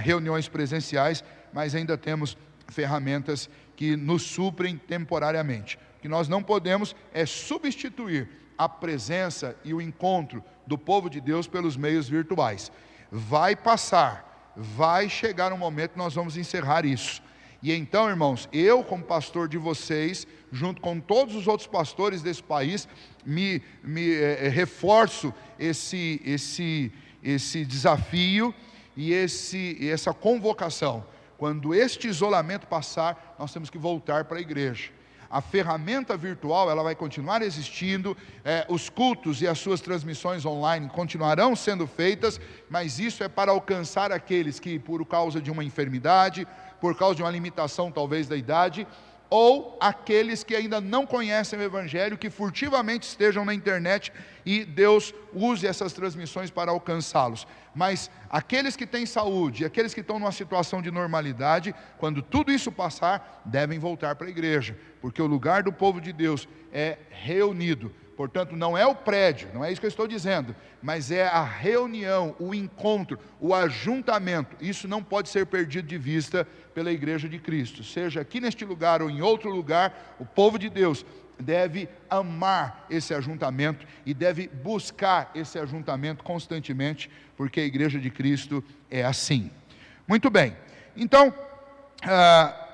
reuniões presenciais, mas ainda temos ferramentas que nos suprem temporariamente. O que nós não podemos é substituir a presença e o encontro do povo de Deus pelos meios virtuais. Vai passar, vai chegar um momento que nós vamos encerrar isso. E então, irmãos, eu como pastor de vocês, junto com todos os outros pastores desse país, me reforço esse desafio e essa convocação. Quando este isolamento passar, nós temos que voltar para a igreja. A ferramenta virtual, ela vai continuar existindo, os cultos e as suas transmissões online continuarão sendo feitas, mas isso é para alcançar aqueles que, por causa de uma enfermidade, por causa de uma limitação talvez da idade, ou aqueles que ainda não conhecem o Evangelho, que furtivamente estejam na internet e Deus use essas transmissões para alcançá-los. Mas aqueles que têm saúde, aqueles que estão numa situação de normalidade, quando tudo isso passar, devem voltar para a igreja, porque o lugar do povo de Deus é reunido. Portanto, não é o prédio, não é isso que eu estou dizendo, mas é a reunião, o encontro, o ajuntamento. Isso não pode ser perdido de vista pela igreja de Cristo. Seja aqui neste lugar ou em outro lugar, o povo de Deus deve amar esse ajuntamento e deve buscar esse ajuntamento constantemente, porque a igreja de Cristo é assim. Muito bem, então,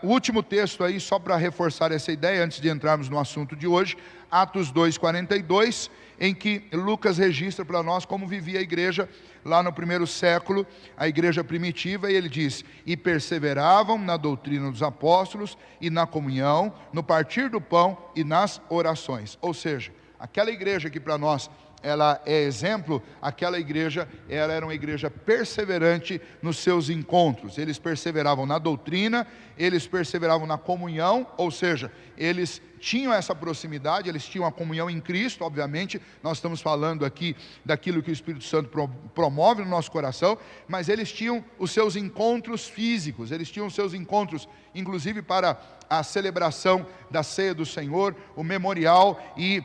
o último texto aí, só para reforçar essa ideia, antes de entrarmos no assunto de hoje, Atos 2,42, em que Lucas registra para nós como vivia a igreja lá no primeiro século, a igreja primitiva, e ele diz: e perseveravam na doutrina dos apóstolos, e na comunhão, no partir do pão e nas orações. Ou seja, aquela igreja que para nós ela é exemplo, aquela igreja, ela era uma igreja perseverante nos seus encontros. Eles perseveravam na doutrina, eles perseveravam na comunhão, ou seja, eles tinham essa proximidade, eles tinham a comunhão em Cristo. Obviamente, nós estamos falando aqui daquilo que o Espírito Santo promove no nosso coração, mas eles tinham os seus encontros físicos, eles tinham os seus encontros, inclusive para a celebração da ceia do Senhor, o memorial e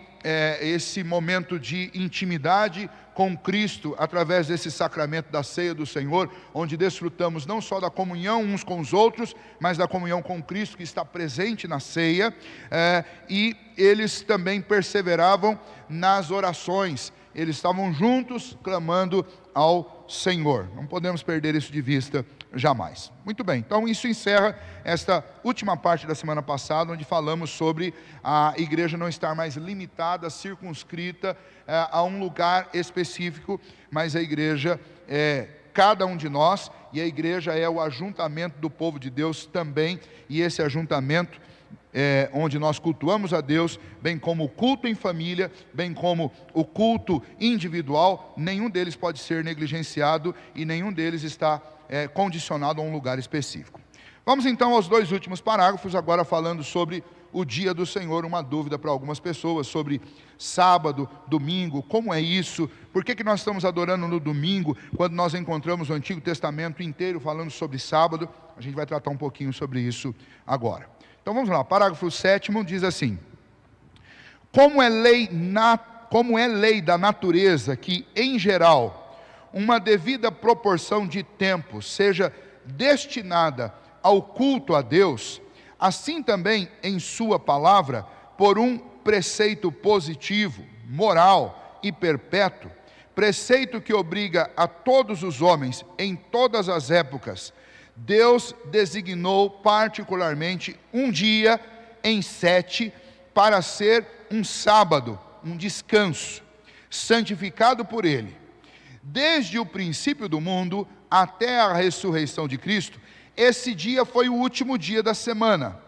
esse momento de intimidade com Cristo, através desse sacramento da ceia do Senhor, onde desfrutamos não só da comunhão uns com os outros, mas da comunhão com Cristo que está presente na ceia, e eles também perseveravam nas orações, eles estavam juntos clamando ao Senhor. Não podemos perder isso de vista jamais. Muito bem, então isso encerra esta última parte da semana passada, onde falamos sobre a igreja não estar mais limitada, circunscrita a um lugar específico, mas a igreja é cada um de nós, e a igreja é o ajuntamento do povo de Deus também, e esse ajuntamento onde nós cultuamos a Deus, bem como o culto em família, bem como o culto individual, nenhum deles pode ser negligenciado e nenhum deles está condicionado a um lugar específico. Vamos então aos dois últimos parágrafos, agora falando sobre o dia do Senhor. Uma dúvida para algumas pessoas sobre sábado, domingo, como é isso? Por que nós estamos adorando no domingo, quando nós encontramos o Antigo Testamento inteiro falando sobre sábado? A gente vai tratar um pouquinho sobre isso agora. Então vamos lá, parágrafo 7º diz assim: como é lei da natureza que, em geral, uma devida proporção de tempo seja destinada ao culto a Deus, assim também em sua palavra, por um preceito positivo, moral e perpétuo, preceito que obriga a todos os homens, em todas as épocas, Deus designou particularmente um dia em 7 para ser um sábado, um descanso, santificado por Ele. Desde o princípio do mundo até a ressurreição de Cristo, esse dia foi o último dia da semana.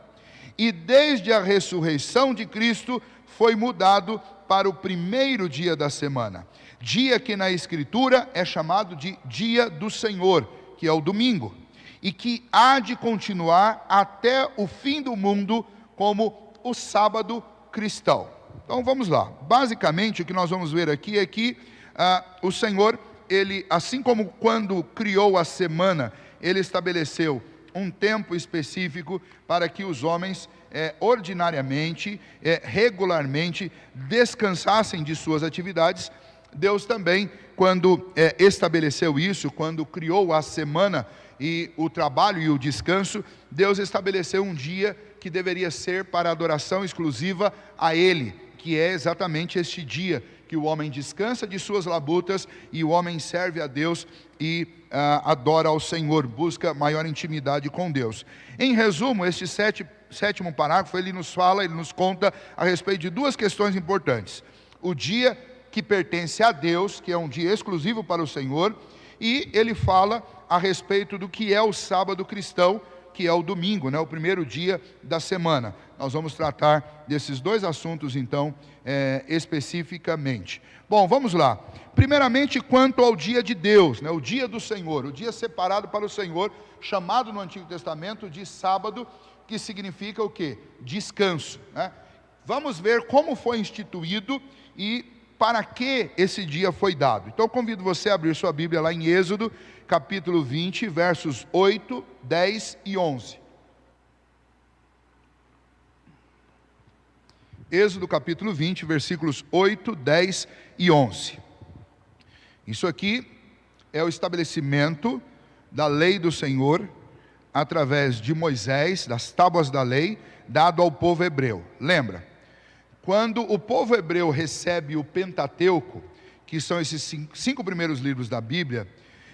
E desde a ressurreição de Cristo foi mudado para o primeiro dia da semana. Dia que na Escritura é chamado de dia do Senhor, que é o domingo, e que há de continuar até o fim do mundo como o sábado cristão. Então vamos lá. Basicamente o que nós vamos ver aqui é que o Senhor, Ele, assim como quando criou a semana, Ele estabeleceu um tempo específico para que os homens ordinariamente, regularmente descansassem de suas atividades. Deus também, quando estabeleceu isso, quando criou a semana e o trabalho e o descanso, Deus estabeleceu um dia que deveria ser para adoração exclusiva a Ele, que é exatamente este dia que o homem descansa de suas labutas e o homem serve a Deus e adora ao Senhor, busca maior intimidade com Deus. Em resumo, este sétimo parágrafo, ele nos conta a respeito de duas questões importantes: o dia que pertence a Deus, que é um dia exclusivo para o Senhor, e ele fala a respeito do que é o sábado cristão, que é o domingo, o primeiro dia da semana. Nós vamos tratar desses dois assuntos então, especificamente. Bom, vamos lá. Primeiramente, quanto ao dia de Deus, o dia do Senhor, o dia separado para o Senhor, chamado no Antigo Testamento de sábado, que significa o quê? Descanso. Vamos ver como foi instituído e para que esse dia foi dado. Então eu convido você a abrir sua Bíblia lá em Êxodo, capítulo 20, versos 8, 10 e 11. Êxodo capítulo 20, versículos 8, 10 e 11. Isso aqui é o estabelecimento da lei do Senhor, através de Moisés, das tábuas da lei, dado ao povo hebreu. Lembra? Quando o povo hebreu recebe o Pentateuco, que são esses cinco primeiros livros da Bíblia,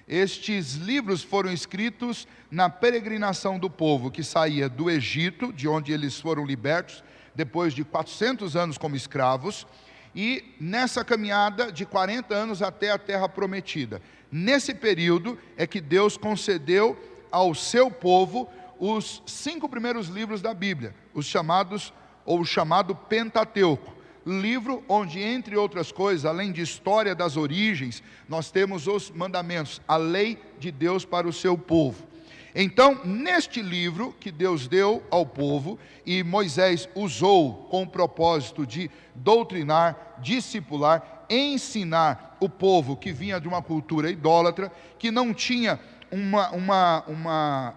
estes livros foram escritos na peregrinação do povo, que saía do Egito, de onde eles foram libertos, depois de 400 anos como escravos, e nessa caminhada de 40 anos até a terra prometida. Nesse período é que Deus concedeu ao seu povo os 5 primeiros livros da Bíblia, os chamados, ou o chamado Pentateuco, livro onde, entre outras coisas, além de história das origens, nós temos os mandamentos, a lei de Deus para o seu povo. Então, neste livro que Deus deu ao povo, e Moisés usou com o propósito de doutrinar, discipular, ensinar o povo que vinha de uma cultura idólatra, que não tinha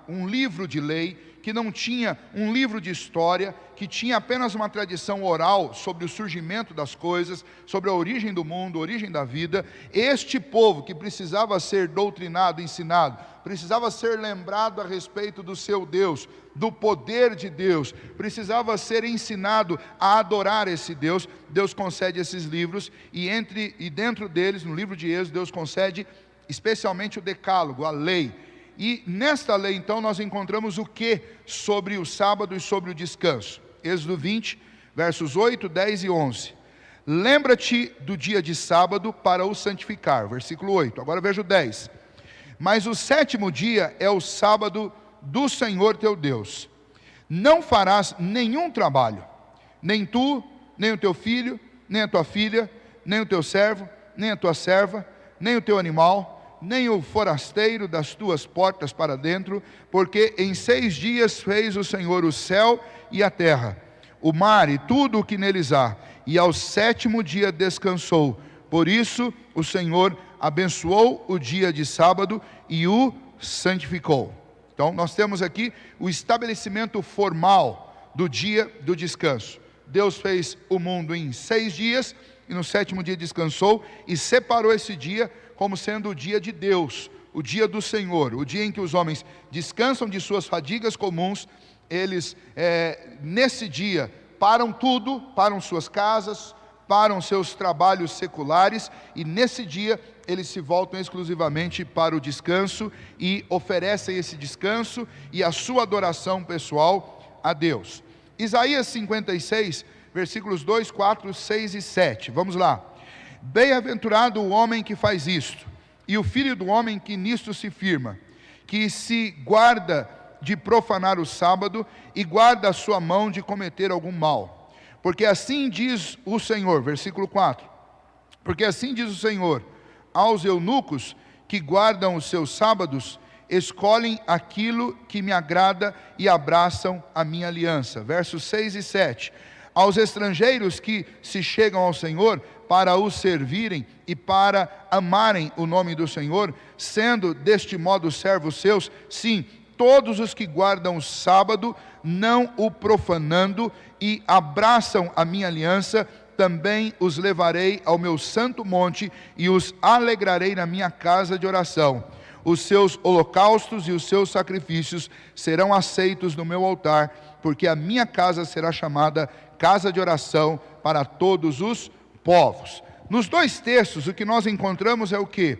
um livro de lei, que não tinha um livro de história, que tinha apenas uma tradição oral sobre o surgimento das coisas, sobre a origem do mundo, a origem da vida. Este povo que precisava ser doutrinado, ensinado, precisava ser lembrado a respeito do seu Deus, do poder de Deus, precisava ser ensinado a adorar esse Deus. Deus concede esses livros, e dentro deles, no livro de Êxodo, Deus concede especialmente o decálogo, a lei. E nesta lei, então, nós encontramos o que sobre o sábado e sobre o descanso? Êxodo 20, versos 8, 10 e 11. Lembra-te do dia de sábado para o santificar. Versículo 8. Agora veja o 10. Mas o sétimo dia é o sábado do Senhor teu Deus. Não farás nenhum trabalho, nem tu, nem o teu filho, nem a tua filha, nem o teu servo, nem a tua serva, nem o teu animal, nem o forasteiro das tuas portas para dentro, porque em 6 dias fez o Senhor o céu e a terra, o mar e tudo o que neles há, e ao sétimo dia descansou. Por isso o Senhor abençoou o dia de sábado e o santificou. Então nós temos aqui o estabelecimento formal do dia do descanso. Deus fez o mundo em 6 dias, e no sétimo dia descansou, e separou esse dia como sendo o dia de Deus, o dia do Senhor, o dia em que os homens descansam de suas fadigas comuns. Eles, nesse dia, param tudo, param suas casas, param seus trabalhos seculares, e nesse dia eles se voltam exclusivamente para o descanso, e oferecem esse descanso e a sua adoração pessoal a Deus. Isaías 56, versículos 2, 4, 6 e 7, vamos lá. Bem-aventurado o homem que faz isto, e o filho do homem que nisto se firma, que se guarda de profanar o sábado, e guarda a sua mão de cometer algum mal. Porque assim diz o Senhor, versículo 4, porque assim diz o Senhor, aos eunucos que guardam os seus sábados, escolhem aquilo que me agrada e abraçam a minha aliança. Versos 6 e 7, aos estrangeiros que se chegam ao Senhor para o servirem e para amarem o nome do Senhor, sendo deste modo servos seus, sim, todos os que guardam o sábado, não o profanando, e abraçam a minha aliança, também os levarei ao meu santo monte e os alegrarei na minha casa de oração. Os seus holocaustos e os seus sacrifícios serão aceitos no meu altar, porque a minha casa será chamada casa de oração para todos os povos. Nos dois textos, o que nós encontramos é o que?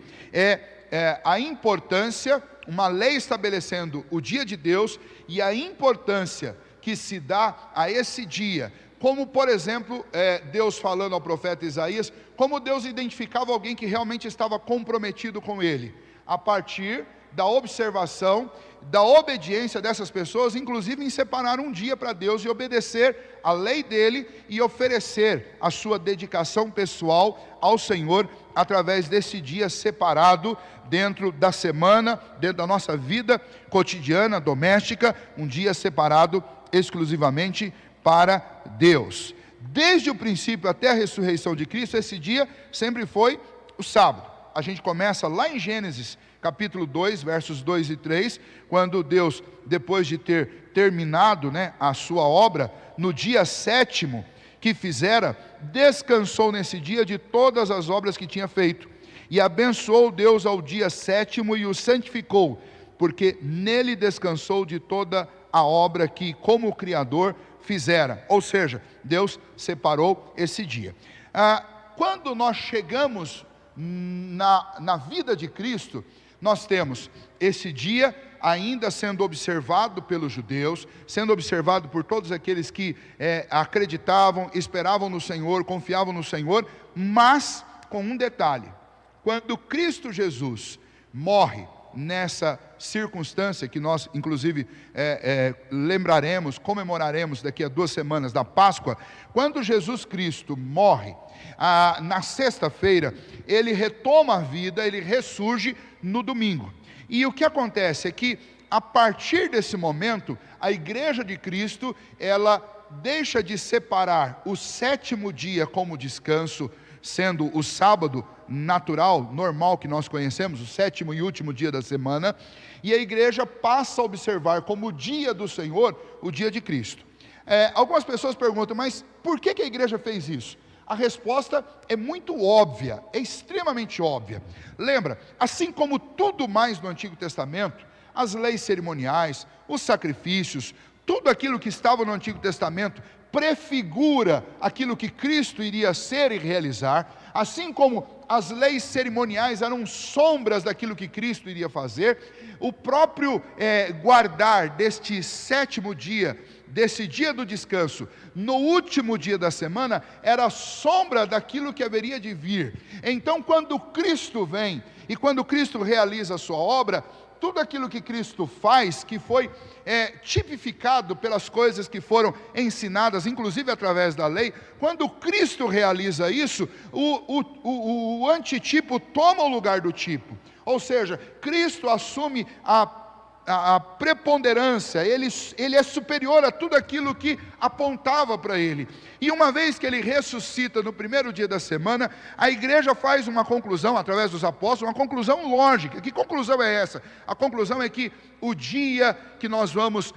A importância, uma lei estabelecendo o dia de Deus, e a importância que se dá a esse dia. Como, por exemplo, Deus falando ao profeta Isaías, como Deus identificava alguém que realmente estava comprometido com Ele, a partir da observação, da obediência dessas pessoas, inclusive em separar um dia para Deus e obedecer a lei dele e oferecer a sua dedicação pessoal ao Senhor através desse dia separado dentro da semana, dentro da nossa vida cotidiana, doméstica, um dia separado exclusivamente para Deus. Desde o princípio até a ressurreição de Cristo, esse dia sempre foi o sábado. A gente começa lá em Gênesis capítulo 2, versos 2 e 3, quando Deus, depois de ter terminado a sua obra, no dia sétimo que fizera, descansou nesse dia de todas as obras que tinha feito, e abençoou Deus ao dia sétimo e o santificou, porque nele descansou de toda a obra que, como Criador, fizera. Ou seja, Deus separou esse dia. Quando nós chegamos na vida de Cristo, nós temos esse dia ainda sendo observado pelos judeus, sendo observado por todos aqueles que acreditavam, esperavam no Senhor, confiavam no Senhor, mas com um detalhe: quando Cristo Jesus morre nessa circunstância que nós inclusive lembraremos, comemoraremos daqui a 2 semanas da Páscoa, quando Jesus Cristo morre, na sexta-feira, ele retoma a vida, ele ressurge no domingo. E o que acontece é que a partir desse momento, a igreja de Cristo, ela deixa de separar o sétimo dia como descanso, sendo o sábado natural, normal que nós conhecemos, o sétimo e último dia da semana, e a igreja passa a observar como o dia do Senhor, o dia de Cristo. Algumas pessoas perguntam, mas por que a igreja fez isso? A resposta é muito óbvia, é extremamente óbvia. Lembra, assim como tudo mais no Antigo Testamento, as leis cerimoniais, os sacrifícios, tudo aquilo que estava no Antigo Testamento prefigura aquilo que Cristo iria ser e realizar, assim como as leis cerimoniais eram sombras daquilo que Cristo iria fazer, o próprio guardar deste sétimo dia, desse dia do descanso, no último dia da semana, era sombra daquilo que haveria de vir. Então, quando Cristo vem, e quando Cristo realiza a sua obra, tudo aquilo que Cristo faz, que foi tipificado pelas coisas que foram ensinadas, inclusive através da lei, quando Cristo realiza isso, o antitipo toma o lugar do tipo. Ou seja, Cristo assume a preponderância, ele é superior a tudo aquilo que apontava para ele. E uma vez que ele ressuscita no primeiro dia da semana, a igreja faz uma conclusão, através dos apóstolos, uma conclusão lógica. Que conclusão é essa? A conclusão é que o dia que nós vamos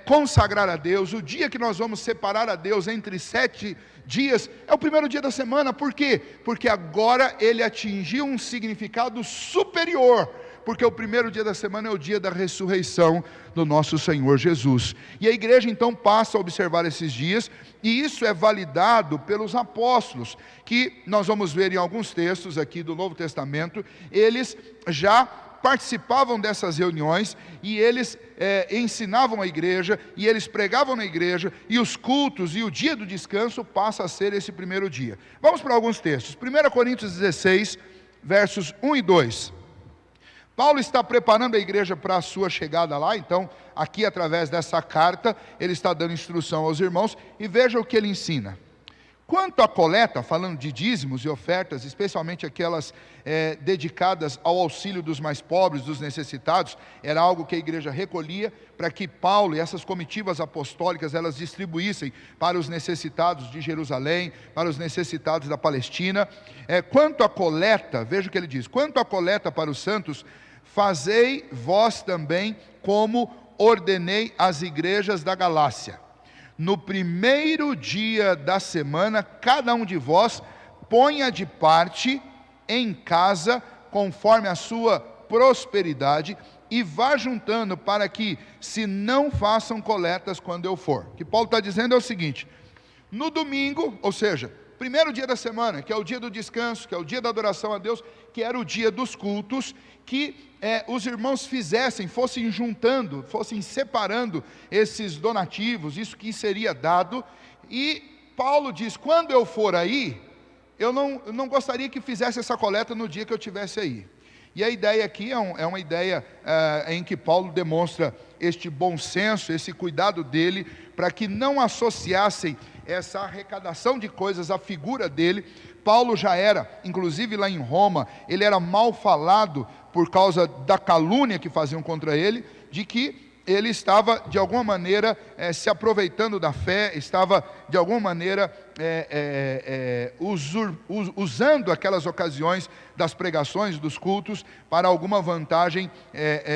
consagrar a Deus, o dia que nós vamos separar a Deus entre 7 dias, é o primeiro dia da semana. Por quê? Porque agora ele atingiu um significado superior, porque o primeiro dia da semana é o dia da ressurreição do nosso Senhor Jesus. E a igreja então passa a observar esses dias, e isso é validado pelos apóstolos, que nós vamos ver em alguns textos aqui do Novo Testamento, eles já participavam dessas reuniões, e eles ensinavam a igreja, e eles pregavam na igreja, e os cultos e o dia do descanso passa a ser esse primeiro dia. Vamos para alguns textos. 1 Coríntios 16, versos 1 e 2. Paulo está preparando a igreja para a sua chegada lá, então, aqui através dessa carta, ele está dando instrução aos irmãos, e veja o que ele ensina. Quanto à coleta, falando de dízimos e ofertas, especialmente aquelas dedicadas ao auxílio dos mais pobres, dos necessitados, era algo que a igreja recolhia para que Paulo e essas comitivas apostólicas, elas distribuíssem para os necessitados de Jerusalém, para os necessitados da Palestina. Quanto à coleta, veja o que ele diz, quanto à coleta para os santos, fazei vós também como ordenei às igrejas da Galácia. No primeiro dia da semana, cada um de vós ponha de parte em casa, conforme a sua prosperidade, e vá juntando para que se não façam coletas quando eu for. O que Paulo está dizendo é o seguinte: no domingo, ou seja, primeiro dia da semana, que é o dia do descanso, que é o dia da adoração a Deus, que era o dia dos cultos, que os irmãos fossem juntando, fossem separando esses donativos, isso que seria dado. E Paulo diz, quando eu for aí, eu não gostaria que fizesse essa coleta no dia que eu estivesse aí. E a ideia aqui é uma ideia em que Paulo demonstra este bom senso, esse cuidado dele, para que não associassem essa arrecadação de coisas à figura dele. Paulo já era, inclusive lá em Roma, ele era mal falado por causa da calúnia que faziam contra ele, de que ele estava de alguma maneira se aproveitando da fé, estava de alguma maneira usando aquelas ocasiões das pregações, dos cultos, para alguma vantagem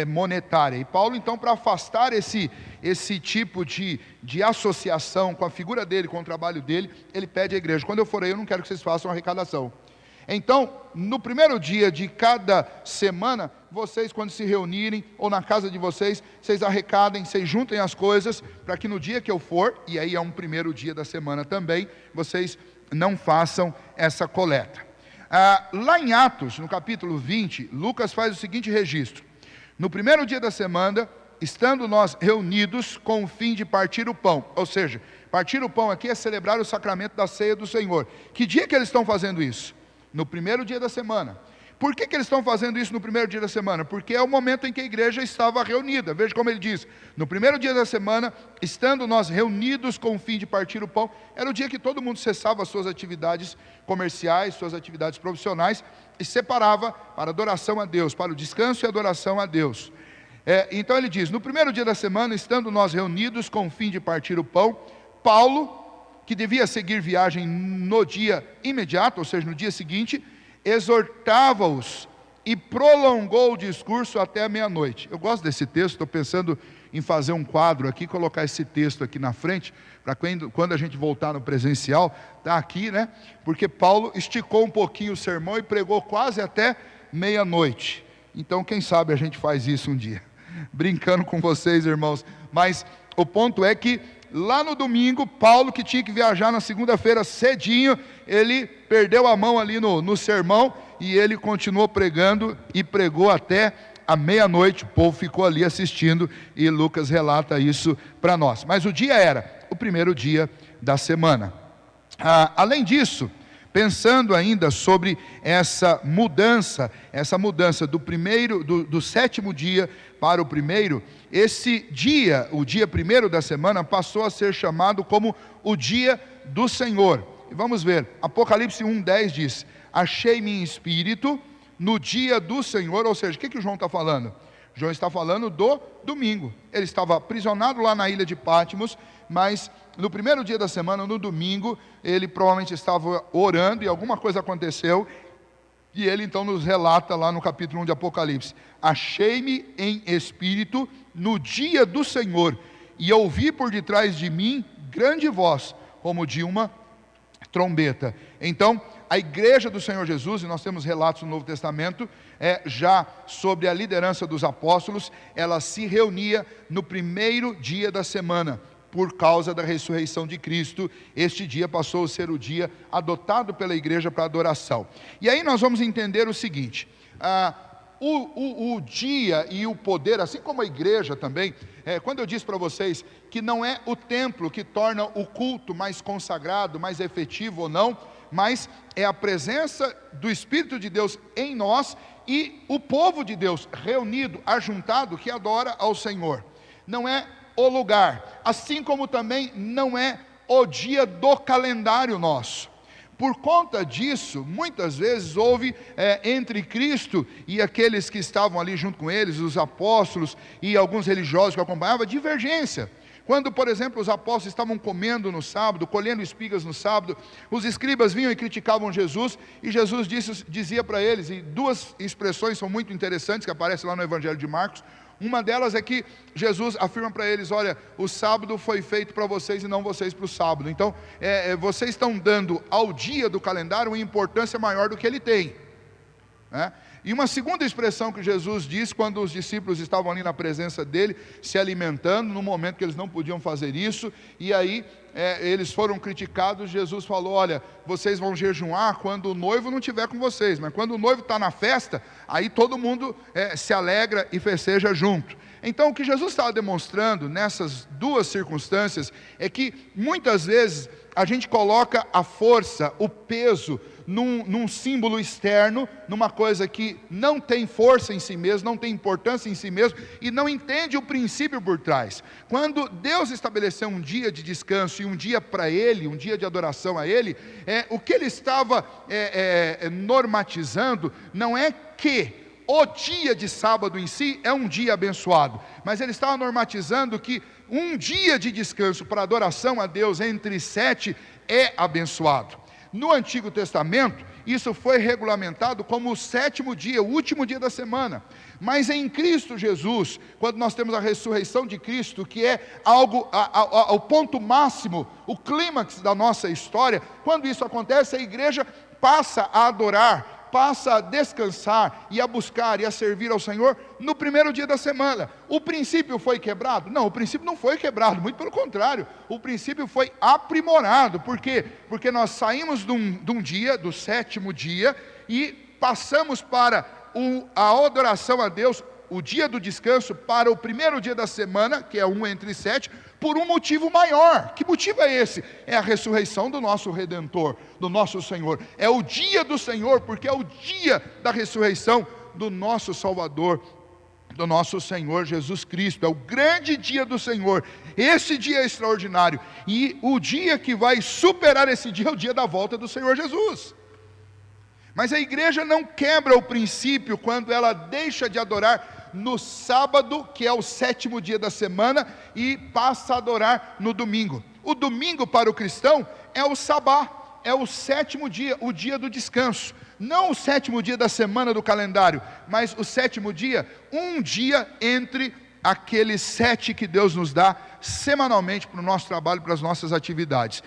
monetária. E Paulo então, para afastar esse tipo de associação com a figura dele, com o trabalho dele, ele pede à igreja, quando eu for aí eu não quero que vocês façam arrecadação. Então, no primeiro dia de cada semana, vocês, quando se reunirem, ou na casa de vocês, vocês arrecadem, vocês juntem as coisas, para que no dia que eu for, e aí é um primeiro dia da semana também, vocês não façam essa coleta. Lá em Atos, no capítulo 20, Lucas faz o seguinte registro: no primeiro dia da semana, estando nós reunidos com o fim de partir o pão, ou seja, partir o pão aqui é celebrar o sacramento da ceia do Senhor. Que dia que eles estão fazendo isso? No primeiro dia da semana. Por que eles estão fazendo isso no primeiro dia da semana? Porque é o momento em que a igreja estava reunida. Veja como ele diz, no primeiro dia da semana, estando nós reunidos com o fim de partir o pão, era o dia que todo mundo cessava as suas atividades comerciais, suas atividades profissionais, e separava para adoração a Deus, para o descanso e adoração a Deus. Então ele diz: no primeiro dia da semana, estando nós reunidos com o fim de partir o pão, Paulo, que devia seguir viagem no dia imediato, ou seja, no dia seguinte, exortava-os e prolongou o discurso até a meia-noite. Eu gosto desse texto, estou pensando em fazer um quadro aqui, colocar esse texto aqui na frente, para quando a gente voltar no presencial, está aqui, né? Porque Paulo esticou um pouquinho o sermão e pregou quase até meia-noite. Então, quem sabe a gente faz isso um dia. Brincando com vocês, irmãos. Mas o ponto é que lá no domingo, Paulo, que tinha que viajar na segunda-feira cedinho, ele perdeu a mão ali no sermão, e ele continuou pregando, e pregou até a meia-noite. O povo ficou ali assistindo, e Lucas relata isso para nós. Mas o dia era o primeiro dia da semana. Além disso, pensando ainda sobre essa mudança do sétimo dia para o primeiro, esse dia, o dia primeiro da semana, passou a ser chamado como o dia do Senhor. E vamos ver, Apocalipse 1:10 diz: achei-me em espírito no dia do Senhor. Ou seja, o que o João está falando? João está falando do domingo. Ele estava aprisionado lá na ilha de Patmos, mas no primeiro dia da semana, no domingo, ele provavelmente estava orando e alguma coisa aconteceu, e ele então nos relata lá no capítulo 1 de Apocalipse: achei-me em espírito no dia do Senhor, e ouvi por detrás de mim grande voz, como de uma trombeta. Então, a igreja do Senhor Jesus, e nós temos relatos no Novo Testamento, já sobre a liderança dos apóstolos, ela se reunia no primeiro dia da semana, por causa da ressurreição de Cristo. Este dia passou a ser o dia adotado pela igreja para adoração. E aí nós vamos entender o seguinte: o dia e o poder, assim como a igreja também, quando eu disse para vocês que não é o templo que torna o culto mais consagrado, mais efetivo ou não, mas é a presença do Espírito de Deus em nós e o povo de Deus reunido, ajuntado, que adora ao Senhor. Não é o lugar, assim como também não é o dia do calendário nosso. Por conta disso, muitas vezes houve entre Cristo e aqueles que estavam ali junto com eles, os apóstolos e alguns religiosos que acompanhavam, divergência. Quando, por exemplo, os apóstolos estavam comendo no sábado, colhendo espigas no sábado, os escribas vinham e criticavam Jesus, e Jesus dizia para eles, e duas expressões são muito interessantes que aparecem lá no Evangelho de Marcos. Uma delas é que Jesus afirma para eles: olha, o sábado foi feito para vocês e não vocês para o sábado. Então, vocês estão dando ao dia do calendário uma importância maior do que ele tem, né? E uma segunda expressão que Jesus disse quando os discípulos estavam ali na presença dele, se alimentando, no momento que eles não podiam fazer isso, e aí eles foram criticados. Jesus falou: olha, vocês vão jejuar quando o noivo não estiver com vocês, mas quando o noivo está na festa, aí todo mundo se alegra e festeja junto. Então, o que Jesus estava demonstrando nessas duas circunstâncias é que muitas vezes a gente coloca a força, o peso, num símbolo externo, numa coisa que não tem força em si mesmo, não tem importância em si mesmo, e não entende o princípio por trás. Quando Deus estabeleceu um dia de descanso e um dia para Ele, um dia de adoração a Ele, o que Ele estava normatizando não é que o dia de sábado em si é um dia abençoado, mas Ele estava normatizando que um dia de descanso para adoração a Deus entre 7 é abençoado. No Antigo Testamento, isso foi regulamentado como o sétimo dia, o último dia da semana. Mas em Cristo Jesus, quando nós temos a ressurreição de Cristo, que é algo, ao ponto máximo, o clímax da nossa história, quando isso acontece, a igreja passa a adorar, passa a descansar e a buscar e a servir ao Senhor no primeiro dia da semana. O princípio foi quebrado? Não, o princípio não foi quebrado, muito pelo contrário, o princípio foi aprimorado. Por quê? Porque nós saímos de um dia, do sétimo dia, e passamos para a adoração a Deus, o dia do descanso, para o primeiro dia da semana, que é um entre 7, por um motivo maior. Que motivo é esse? É a ressurreição do nosso Redentor, do nosso Senhor. É o dia do Senhor, porque é o dia da ressurreição do nosso Salvador, do nosso Senhor Jesus Cristo. É o grande dia do Senhor. Esse dia é extraordinário, e o dia que vai superar esse dia é o dia da volta do Senhor Jesus. Mas a igreja não quebra o princípio quando ela deixa de adorar no sábado, que é o 7º dia da semana, e passa a adorar no domingo. O domingo para o cristão é o sabá, é o 7º dia, o dia do descanso. Não o 7º dia da semana do calendário, mas o 7º dia, um dia entre aqueles 7 que Deus nos dá semanalmente para o nosso trabalho, para as nossas atividades.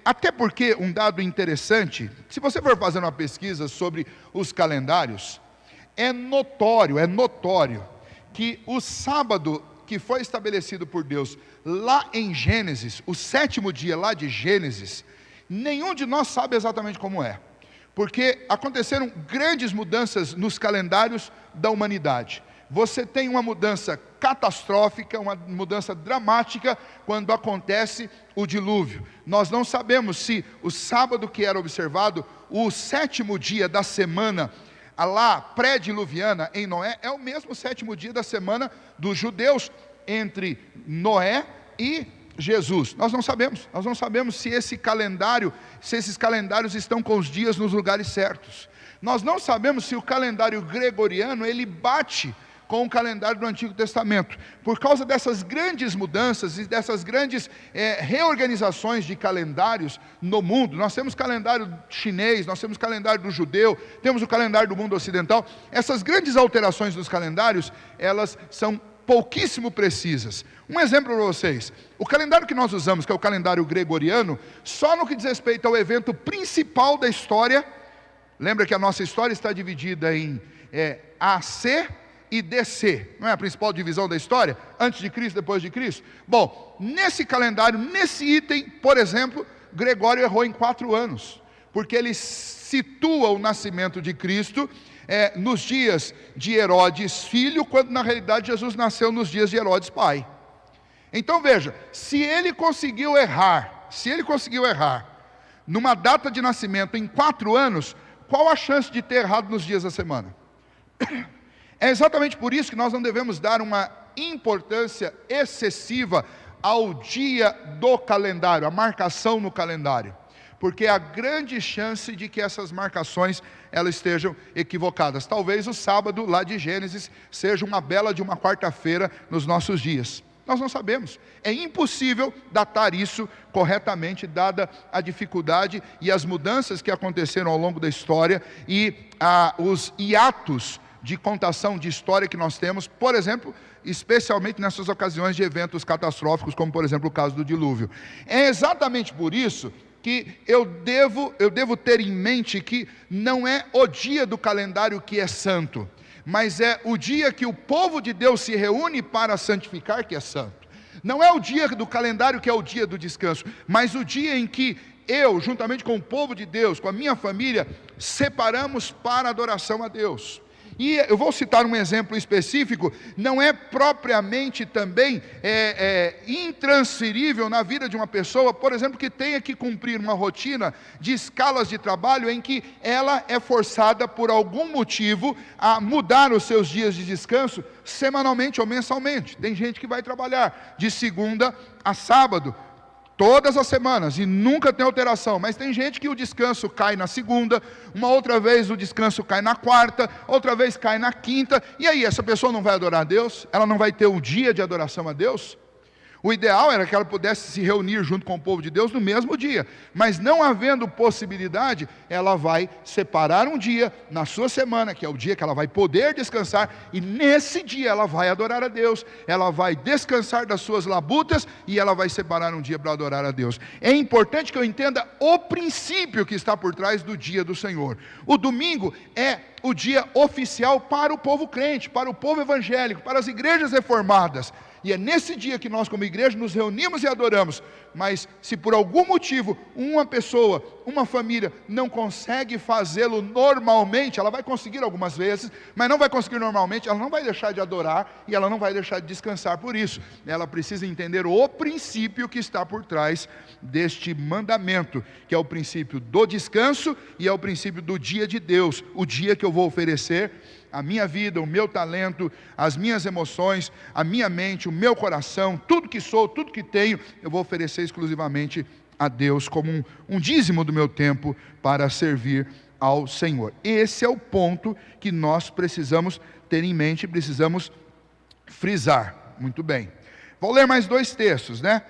Até porque um dado interessante, se você for fazer uma pesquisa sobre os calendários, é notório que o sábado que foi estabelecido por Deus lá em Gênesis, o 7º dia lá de Gênesis, nenhum de nós sabe exatamente como é, porque aconteceram grandes mudanças nos calendários da humanidade. Você tem uma mudança catastrófica, uma mudança dramática quando acontece o dilúvio. Nós não sabemos se o sábado que era observado, o 7º dia da semana lá pré-diluviana em Noé, é o mesmo 7º dia da semana dos judeus entre Noé e Jesus. Nós não sabemos se esses calendários estão com os dias nos lugares certos. Nós não sabemos se o calendário gregoriano ele bate com o calendário do Antigo Testamento. Por causa dessas grandes mudanças e dessas grandes reorganizações de calendários no mundo, nós temos calendário chinês, nós temos calendário do judeu, temos o calendário do mundo ocidental. Essas grandes alterações dos calendários, elas são pouquíssimo precisas. Um exemplo para vocês: o calendário que nós usamos, que é o calendário gregoriano, só no que diz respeito ao evento principal da história, lembra que a nossa história está dividida em AC e DC, não é a principal divisão da história? Antes de Cristo, depois de Cristo. Bom, nesse calendário, nesse item, por exemplo, Gregório errou em 4 anos, porque ele situa o nascimento de Cristo nos dias de Herodes filho, quando na realidade Jesus nasceu nos dias de Herodes pai. Então veja, se ele conseguiu errar numa data de nascimento em 4 anos, qual a chance de ter errado nos dias da semana? É exatamente por isso que nós não devemos dar uma importância excessiva ao dia do calendário, a marcação no calendário, porque há grande chance de que essas marcações elas estejam equivocadas. Talvez o sábado lá de Gênesis seja uma bela de uma quarta-feira nos nossos dias. Nós não sabemos, é impossível datar isso corretamente, dada a dificuldade e as mudanças que aconteceram ao longo da história e os hiatos de contação de história que nós temos, por exemplo, especialmente nessas ocasiões de eventos catastróficos, como por exemplo o caso do dilúvio. É exatamente por isso que eu devo ter em mente que não é o dia do calendário que é santo, mas é o dia que o povo de Deus se reúne para santificar que é santo. Não é o dia do calendário que é o dia do descanso, mas o dia em que eu, juntamente com o povo de Deus, com a minha família, separamos para adoração a Deus. E eu vou citar um exemplo específico, não é propriamente também intransferível na vida de uma pessoa, por exemplo, que tenha que cumprir uma rotina de escalas de trabalho em que ela é forçada por algum motivo a mudar os seus dias de descanso semanalmente ou mensalmente. Tem gente que vai trabalhar de segunda a sábado, todas as semanas, e nunca tem alteração, mas tem gente que o descanso cai na segunda, uma outra vez o descanso cai na quarta, outra vez cai na quinta, e aí essa pessoa não vai adorar a Deus? Ela não vai ter um dia de adoração a Deus? O ideal era que ela pudesse se reunir junto com o povo de Deus no mesmo dia, mas não havendo possibilidade, ela vai separar um dia na sua semana, que é o dia que ela vai poder descansar, e nesse dia ela vai adorar a Deus, ela vai descansar das suas labutas, e ela vai separar um dia para adorar a Deus. É importante que eu entenda o princípio que está por trás do dia do Senhor. O domingo é o dia oficial para o povo crente, para o povo evangélico, para as igrejas reformadas. E é nesse dia que nós como igreja nos reunimos e adoramos. Mas se por algum motivo uma pessoa, uma família não consegue fazê-lo normalmente, ela vai conseguir algumas vezes, mas não vai conseguir normalmente, ela não vai deixar de adorar e ela não vai deixar de descansar por isso. Ela precisa entender o princípio que está por trás deste mandamento, que é o princípio do descanso e é o princípio do dia de Deus, o dia que eu vou oferecer a minha vida, o meu talento, as minhas emoções, a minha mente, o meu coração, tudo que sou, tudo que tenho, eu vou oferecer exclusivamente a Deus como um dízimo do meu tempo para servir ao Senhor. Esse é o ponto que nós precisamos ter em mente e precisamos frisar. Muito bem. Vou ler mais 2 textos, né?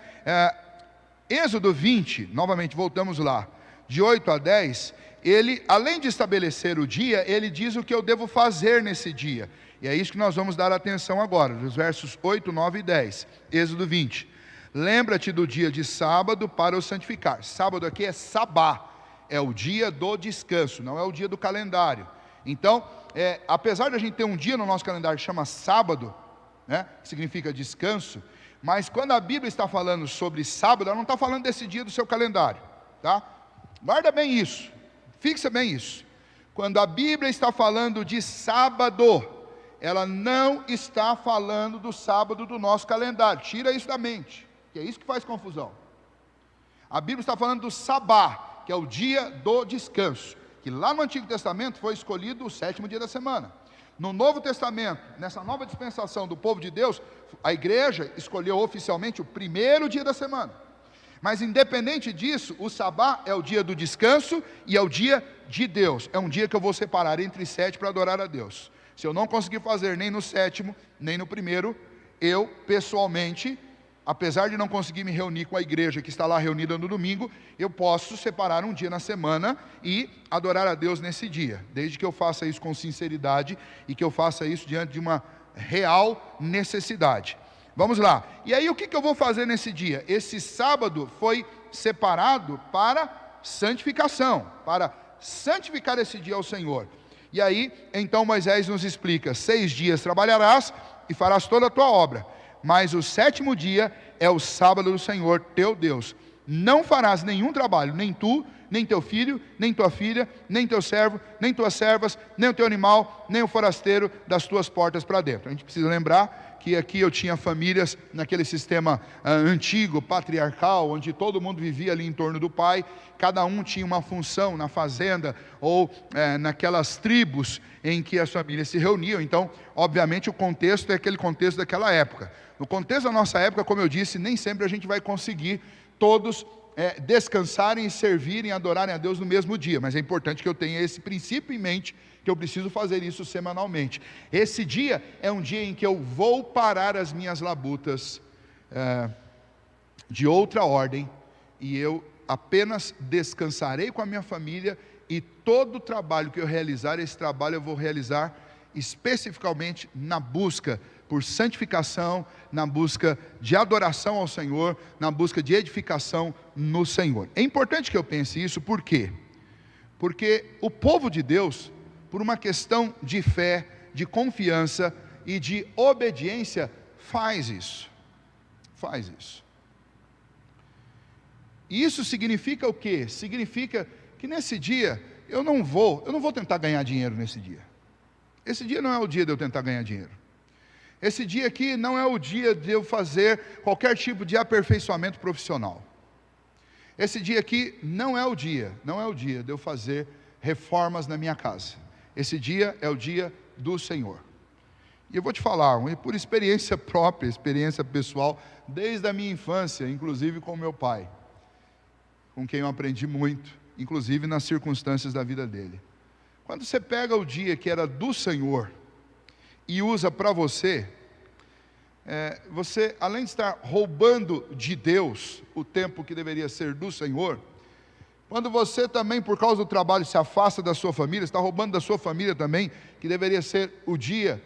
Êxodo 20, novamente voltamos lá, de 8 a 10, ele, além de estabelecer o dia, ele diz o que eu devo fazer nesse dia. E é isso que nós vamos dar atenção agora, dos versos 8, 9 e 10. Êxodo 20. Lembra-te do dia de sábado para o santificar. Sábado aqui é sabá, é o dia do descanso, não é o dia do calendário. Então, apesar de a gente ter um dia no nosso calendário que chama sábado, né, que significa descanso, mas quando a Bíblia está falando sobre sábado, ela não está falando desse dia do seu calendário, tá? Guarda bem isso, fixa bem isso. Quando a Bíblia está falando de sábado, ela não está falando do sábado do nosso calendário. Tira isso da mente, que é isso que faz confusão. A Bíblia está falando do sabá, que é o dia do descanso, que lá no Antigo Testamento foi escolhido o 7º dia da semana. No Novo Testamento, nessa nova dispensação do povo de Deus, a igreja escolheu oficialmente o 1º dia da semana. Mas independente disso, o sabá é o dia do descanso e é o dia de Deus. É um dia que eu vou separar entre 7 para adorar a Deus. Se eu não conseguir fazer nem no 7º, nem no 1º, eu pessoalmente, apesar de não conseguir me reunir com a igreja que está lá reunida no domingo, eu posso separar um dia na semana e adorar a Deus nesse dia, desde que eu faça isso com sinceridade e que eu faça isso diante de uma real necessidade. Vamos lá, e aí o que eu vou fazer nesse dia? Esse sábado foi separado para santificação, para santificar esse dia ao Senhor. E aí, então Moisés nos explica: 6 dias trabalharás e farás toda a tua obra, mas o 7º dia é o sábado do Senhor teu Deus. Não farás nenhum trabalho, nem tu, nem teu filho, nem tua filha, nem teu servo, nem tuas servas, nem o teu animal, nem o forasteiro das tuas portas para dentro. A gente precisa lembrar que aqui eu tinha famílias naquele sistema antigo, patriarcal, onde todo mundo vivia ali em torno do pai, cada um tinha uma função na fazenda ou naquelas tribos em que as famílias se reuniam. Então, obviamente, o contexto é aquele contexto daquela época. No contexto da nossa época, como eu disse, nem sempre a gente vai conseguir todos descansarem e servirem, adorarem a Deus no mesmo dia, mas é importante que eu tenha esse princípio em mente, que eu preciso fazer isso semanalmente. Esse dia é um dia em que eu vou parar as minhas labutas de outra ordem, e eu apenas descansarei com a minha família, e todo o trabalho que eu realizar, esse trabalho eu vou realizar especificamente na busca por santificação, na busca de adoração ao Senhor, na busca de edificação no Senhor. É importante que eu pense isso, por quê? Porque o povo de Deus, por uma questão de fé, de confiança e de obediência, faz isso. Faz isso. E isso significa o quê? Significa que nesse dia eu não vou tentar ganhar dinheiro nesse dia. Esse dia não é o dia de eu tentar ganhar dinheiro. Esse dia aqui não é o dia de eu fazer qualquer tipo de aperfeiçoamento profissional. Esse dia aqui não é o dia de eu fazer reformas na minha casa. Esse dia é o dia do Senhor. E eu vou te falar, por experiência própria, experiência pessoal, desde a minha infância, inclusive com meu pai, com quem eu aprendi muito, inclusive nas circunstâncias da vida dele. Quando você pega o dia que era do Senhor e usa para você, você, além de estar roubando de Deus o tempo que deveria ser do Senhor, quando você também, por causa do trabalho, se afasta da sua família, está roubando da sua família também, que deveria ser o dia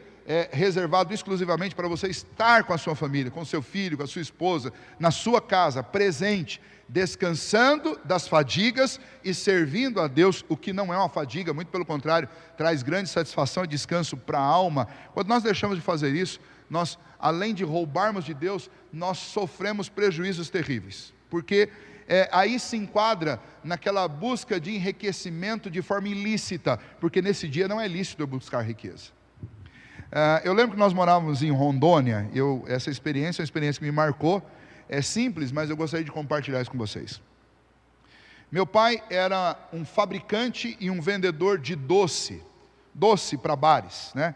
reservado exclusivamente para você estar com a sua família, com seu filho, com a sua esposa, na sua casa, presente, descansando das fadigas e servindo a Deus, o que não é uma fadiga, muito pelo contrário, traz grande satisfação e descanso para a alma. Quando nós deixamos de fazer isso, nós, além de roubarmos de Deus, nós sofremos prejuízos terríveis, porque aí se enquadra naquela busca de enriquecimento de forma ilícita, porque nesse dia não é lícito eu buscar riqueza. Eu lembro que nós morávamos em Rondônia, essa experiência é uma experiência que me marcou. É simples, mas eu gostaria de compartilhar isso com vocês. Meu pai era um fabricante e um vendedor de doce para bares, né?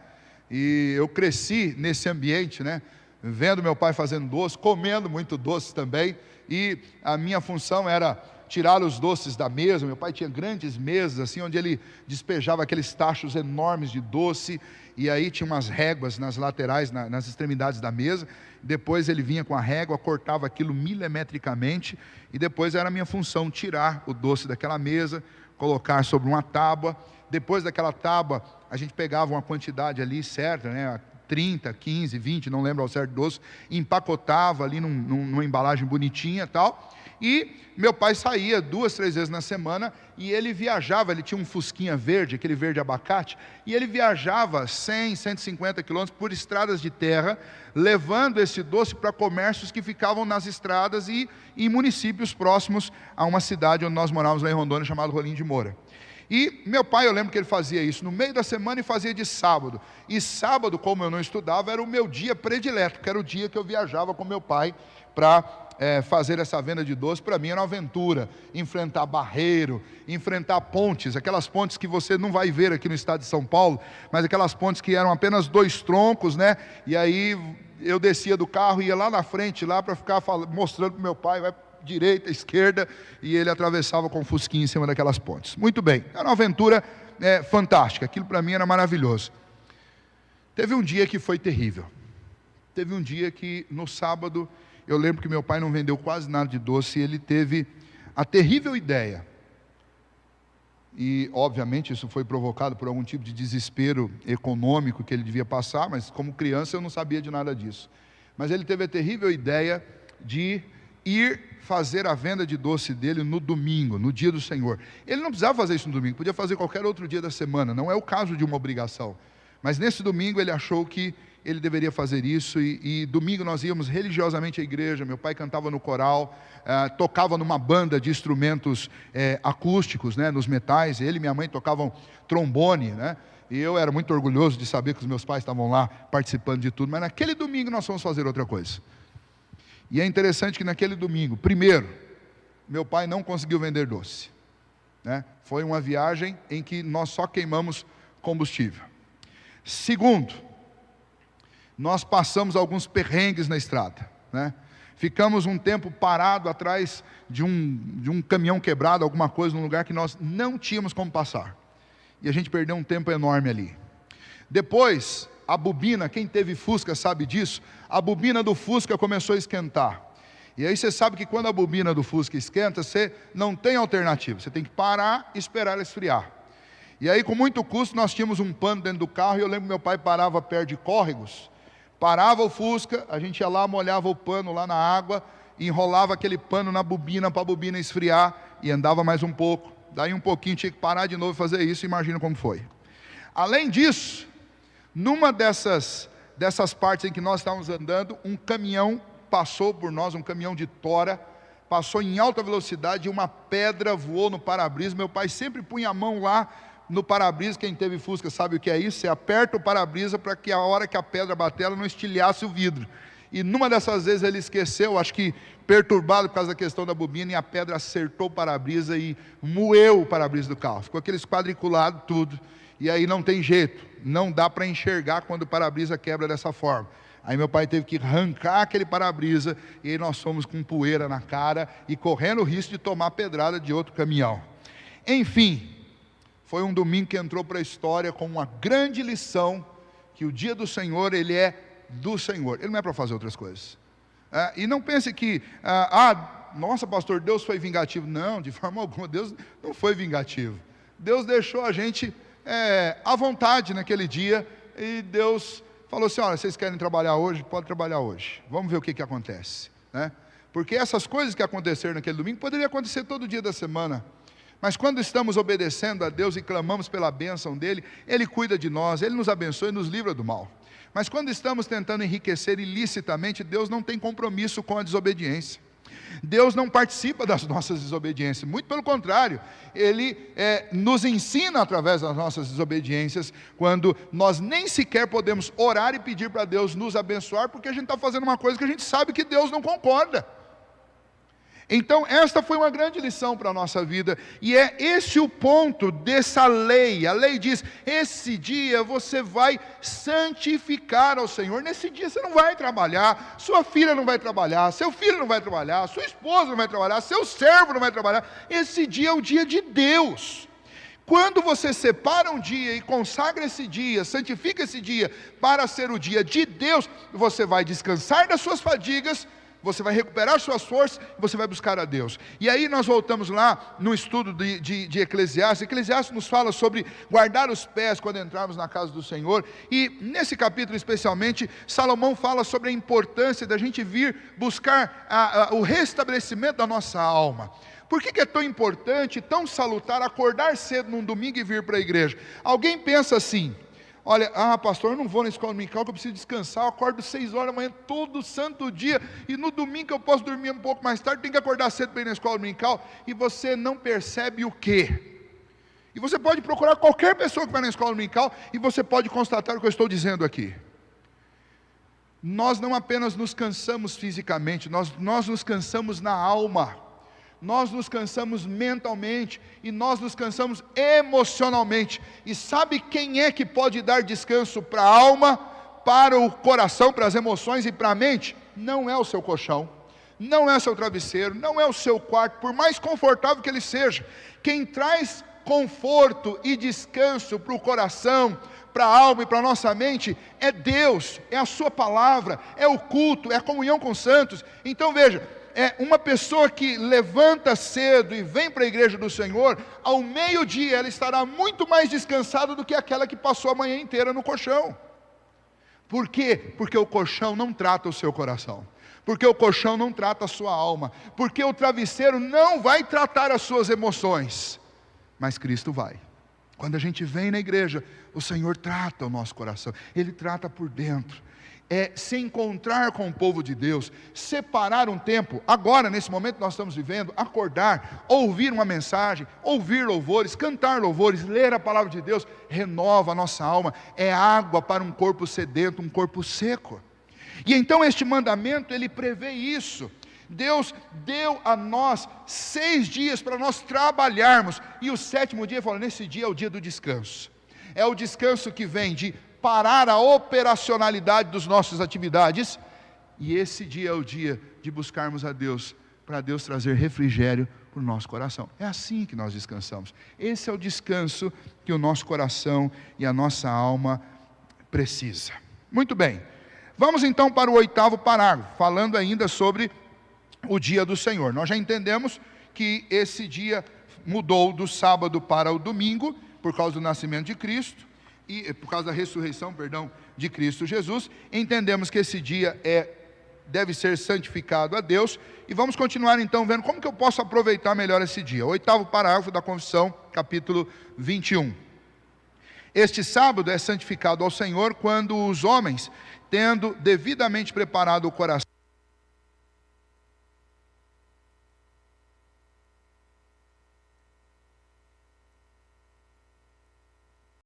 E eu cresci nesse ambiente, né? Vendo meu pai fazendo doce, comendo muito doce também, e a minha função era tirar os doces da mesa. Meu pai tinha grandes mesas, assim, onde ele despejava aqueles tachos enormes de doce, e aí tinha umas réguas nas laterais, nas extremidades da mesa. Depois ele vinha com a régua, cortava aquilo milimetricamente, e depois era a minha função tirar o doce daquela mesa, colocar sobre uma tábua. Depois daquela tábua, a gente pegava uma quantidade ali certa, né? 30, 15, 20, não lembro ao certo doce, empacotava ali numa embalagem bonitinha e tal. E meu pai saía 2, 3 vezes na semana, e ele viajava, ele tinha um fusquinha verde, aquele verde abacate, e ele viajava 100, 150 quilômetros por estradas de terra, levando esse doce para comércios que ficavam nas estradas e em municípios próximos a uma cidade onde nós morávamos lá em Rondônia, chamado Rolim de Moura. E meu pai, eu lembro que ele fazia isso no meio da semana e fazia de sábado. E sábado, como eu não estudava, era o meu dia predileto, que era o dia que eu viajava com meu pai para fazer essa venda de doce. Para mim era uma aventura, enfrentar barreiro, enfrentar pontes, aquelas pontes que você não vai ver aqui no estado de São Paulo, mas aquelas pontes que eram apenas 2 troncos, né? E aí eu descia do carro, ia lá na frente, lá para ficar mostrando para meu pai, vai direita, esquerda, e ele atravessava com o fusquinha em cima daquelas pontes. Muito bem, era uma aventura fantástica, aquilo para mim era maravilhoso. Teve um dia que foi terrível. Teve um dia que no sábado, eu lembro que meu pai não vendeu quase nada de doce, e ele teve a terrível ideia, e obviamente isso foi provocado por algum tipo de desespero econômico que ele devia passar, mas como criança eu não sabia de nada disso. Mas ele teve a terrível ideia de ir fazer a venda de doce dele no domingo, no dia do Senhor. Ele não precisava fazer isso no domingo, podia fazer qualquer outro dia da semana, não é o caso de uma obrigação. Mas nesse domingo ele achou que ele deveria fazer isso, e domingo nós íamos religiosamente à igreja. Meu pai cantava no coral, tocava numa banda de instrumentos acústicos, né, nos metais. Ele e minha mãe tocavam trombone, né? E eu era muito orgulhoso de saber que os meus pais estavam lá participando de tudo, mas naquele domingo nós fomos fazer outra coisa. E é interessante que naquele domingo, primeiro, meu pai não conseguiu vender doce, né? Foi uma viagem em que nós só queimamos combustível. Segundo, nós passamos alguns perrengues na estrada, né? Ficamos um tempo parado atrás de um caminhão quebrado, alguma coisa, num lugar que nós não tínhamos como passar. E a gente perdeu um tempo enorme ali. Depois, a bobina, quem teve Fusca sabe disso, a bobina do Fusca começou a esquentar. E aí você sabe que quando a bobina do Fusca esquenta, você não tem alternativa, você tem que parar e esperar ela esfriar. E aí com muito custo nós tínhamos um pano dentro do carro, e eu lembro que meu pai parava perto de córregos, parava o Fusca, a gente ia lá, molhava o pano lá na água, enrolava aquele pano na bobina para a bobina esfriar, e andava mais um pouco, daí um pouquinho tinha que parar de novo e fazer isso. Imagina como foi. Além disso, numa dessas partes em que nós estávamos andando, um caminhão passou por nós, um caminhão de tora, passou em alta velocidade, e uma pedra voou no para-brisa. Meu pai sempre punha a mão lá no para-brisa. Quem teve Fusca sabe o que é isso. Você aperta o para-brisa para que a hora que a pedra bater, ela não estilhasse o vidro. E numa dessas vezes ele esqueceu, acho que perturbado por causa da questão da bobina, e a pedra acertou o para-brisa e moeu o para-brisa do carro. Ficou aqueles quadriculados, tudo. E aí não tem jeito, não dá para enxergar quando o para-brisa quebra dessa forma. Aí meu pai teve que arrancar aquele para-brisa, e aí nós fomos com poeira na cara e correndo o risco de tomar pedrada de outro caminhão. Enfim, foi um domingo que entrou para a história com uma grande lição, que o dia do Senhor, ele é do Senhor, ele não é para fazer outras coisas. E não pense que, nossa pastor, Deus foi vingativo. Não, de forma alguma, Deus não foi vingativo. Deus deixou a gente à vontade naquele dia, e Deus falou assim: olha, vocês querem trabalhar hoje? Pode trabalhar hoje, vamos ver o que acontece, né? Porque essas coisas que aconteceram naquele domingo poderiam acontecer todo dia da semana, mas quando estamos obedecendo a Deus e clamamos pela bênção dEle, Ele cuida de nós, Ele nos abençoa e nos livra do mal. Mas quando estamos tentando enriquecer ilicitamente, Deus não tem compromisso com a desobediência. Deus não participa das nossas desobediências, muito pelo contrário, Ele nos ensina através das nossas desobediências, quando nós nem sequer podemos orar e pedir para Deus nos abençoar, porque a gente está fazendo uma coisa que a gente sabe que Deus não concorda. Então esta foi uma grande lição para a nossa vida, e é esse o ponto dessa lei. A lei diz: esse dia você vai santificar ao Senhor. Nesse dia você não vai trabalhar, sua filha não vai trabalhar, seu filho não vai trabalhar, sua esposa não vai trabalhar, seu servo não vai trabalhar. Esse dia é o dia de Deus. Quando você separa um dia e consagra esse dia, santifica esse dia para ser o dia de Deus, você vai descansar das suas fadigas, você vai recuperar suas forças, você vai buscar a Deus. E aí nós voltamos lá no estudo de Eclesiastes. Eclesiastes nos fala sobre guardar os pés quando entrarmos na casa do Senhor. E nesse capítulo especialmente, Salomão fala sobre a importância da gente vir buscar o restabelecimento da nossa alma. Por que é tão importante, tão salutar acordar cedo num domingo e vir para a igreja? Alguém pensa assim: olha, pastor, eu não vou na escola dominical porque eu preciso descansar, eu acordo 6 horas da manhã todo santo dia, e no domingo eu posso dormir um pouco mais tarde, tem que acordar cedo para ir na escola dominical, e você não percebe o quê? E você pode procurar qualquer pessoa que vai na escola dominical, e você pode constatar o que eu estou dizendo aqui. Nós não apenas nos cansamos fisicamente, nós nos cansamos na alma. Nós nos cansamos mentalmente e nós nos cansamos emocionalmente. E sabe quem é que pode dar descanso para a alma, para o coração, para as emoções e para a mente? Não é o seu colchão, não é o seu travesseiro, não é o seu quarto, por mais confortável que ele seja. Quem traz conforto e descanso para o coração, para a alma e para a nossa mente é Deus, é a sua palavra, é o culto, é a comunhão com os santos. Então veja, uma pessoa que levanta cedo e vem para a igreja do Senhor, ao meio-dia ela estará muito mais descansada do que aquela que passou a manhã inteira no colchão. Por quê? Porque o colchão não trata o seu coração, porque o colchão não trata a sua alma, porque o travesseiro não vai tratar as suas emoções, mas Cristo vai. Quando a gente vem na igreja, o Senhor trata o nosso coração, Ele trata por dentro. É se encontrar com o povo de Deus, separar um tempo, agora nesse momento que nós estamos vivendo, acordar, ouvir uma mensagem, ouvir louvores, cantar louvores, ler a palavra de Deus, renova a nossa alma, é água para um corpo sedento, um corpo seco. E então este mandamento, ele prevê isso. Deus deu a nós 6 dias para nós trabalharmos, e o 7º dia, falou, nesse dia é o dia do descanso. É o descanso que vem de parar a operacionalidade das nossas atividades, e esse dia é o dia de buscarmos a Deus, para Deus trazer refrigério para o nosso coração. É assim que nós descansamos. Esse é o descanso que o nosso coração e a nossa alma precisa. Muito bem, vamos então para o 8º parágrafo, falando ainda sobre o dia do Senhor. Nós já entendemos que esse dia mudou do sábado para o domingo, por causa do nascimento de Cristo, e por causa da ressurreição, de Cristo Jesus. Entendemos que esse dia deve ser santificado a Deus, e vamos continuar então vendo como que eu posso aproveitar melhor esse dia. 8º parágrafo da Confissão, capítulo 21. Este sábado é santificado ao Senhor quando os homens, tendo devidamente preparado o coração,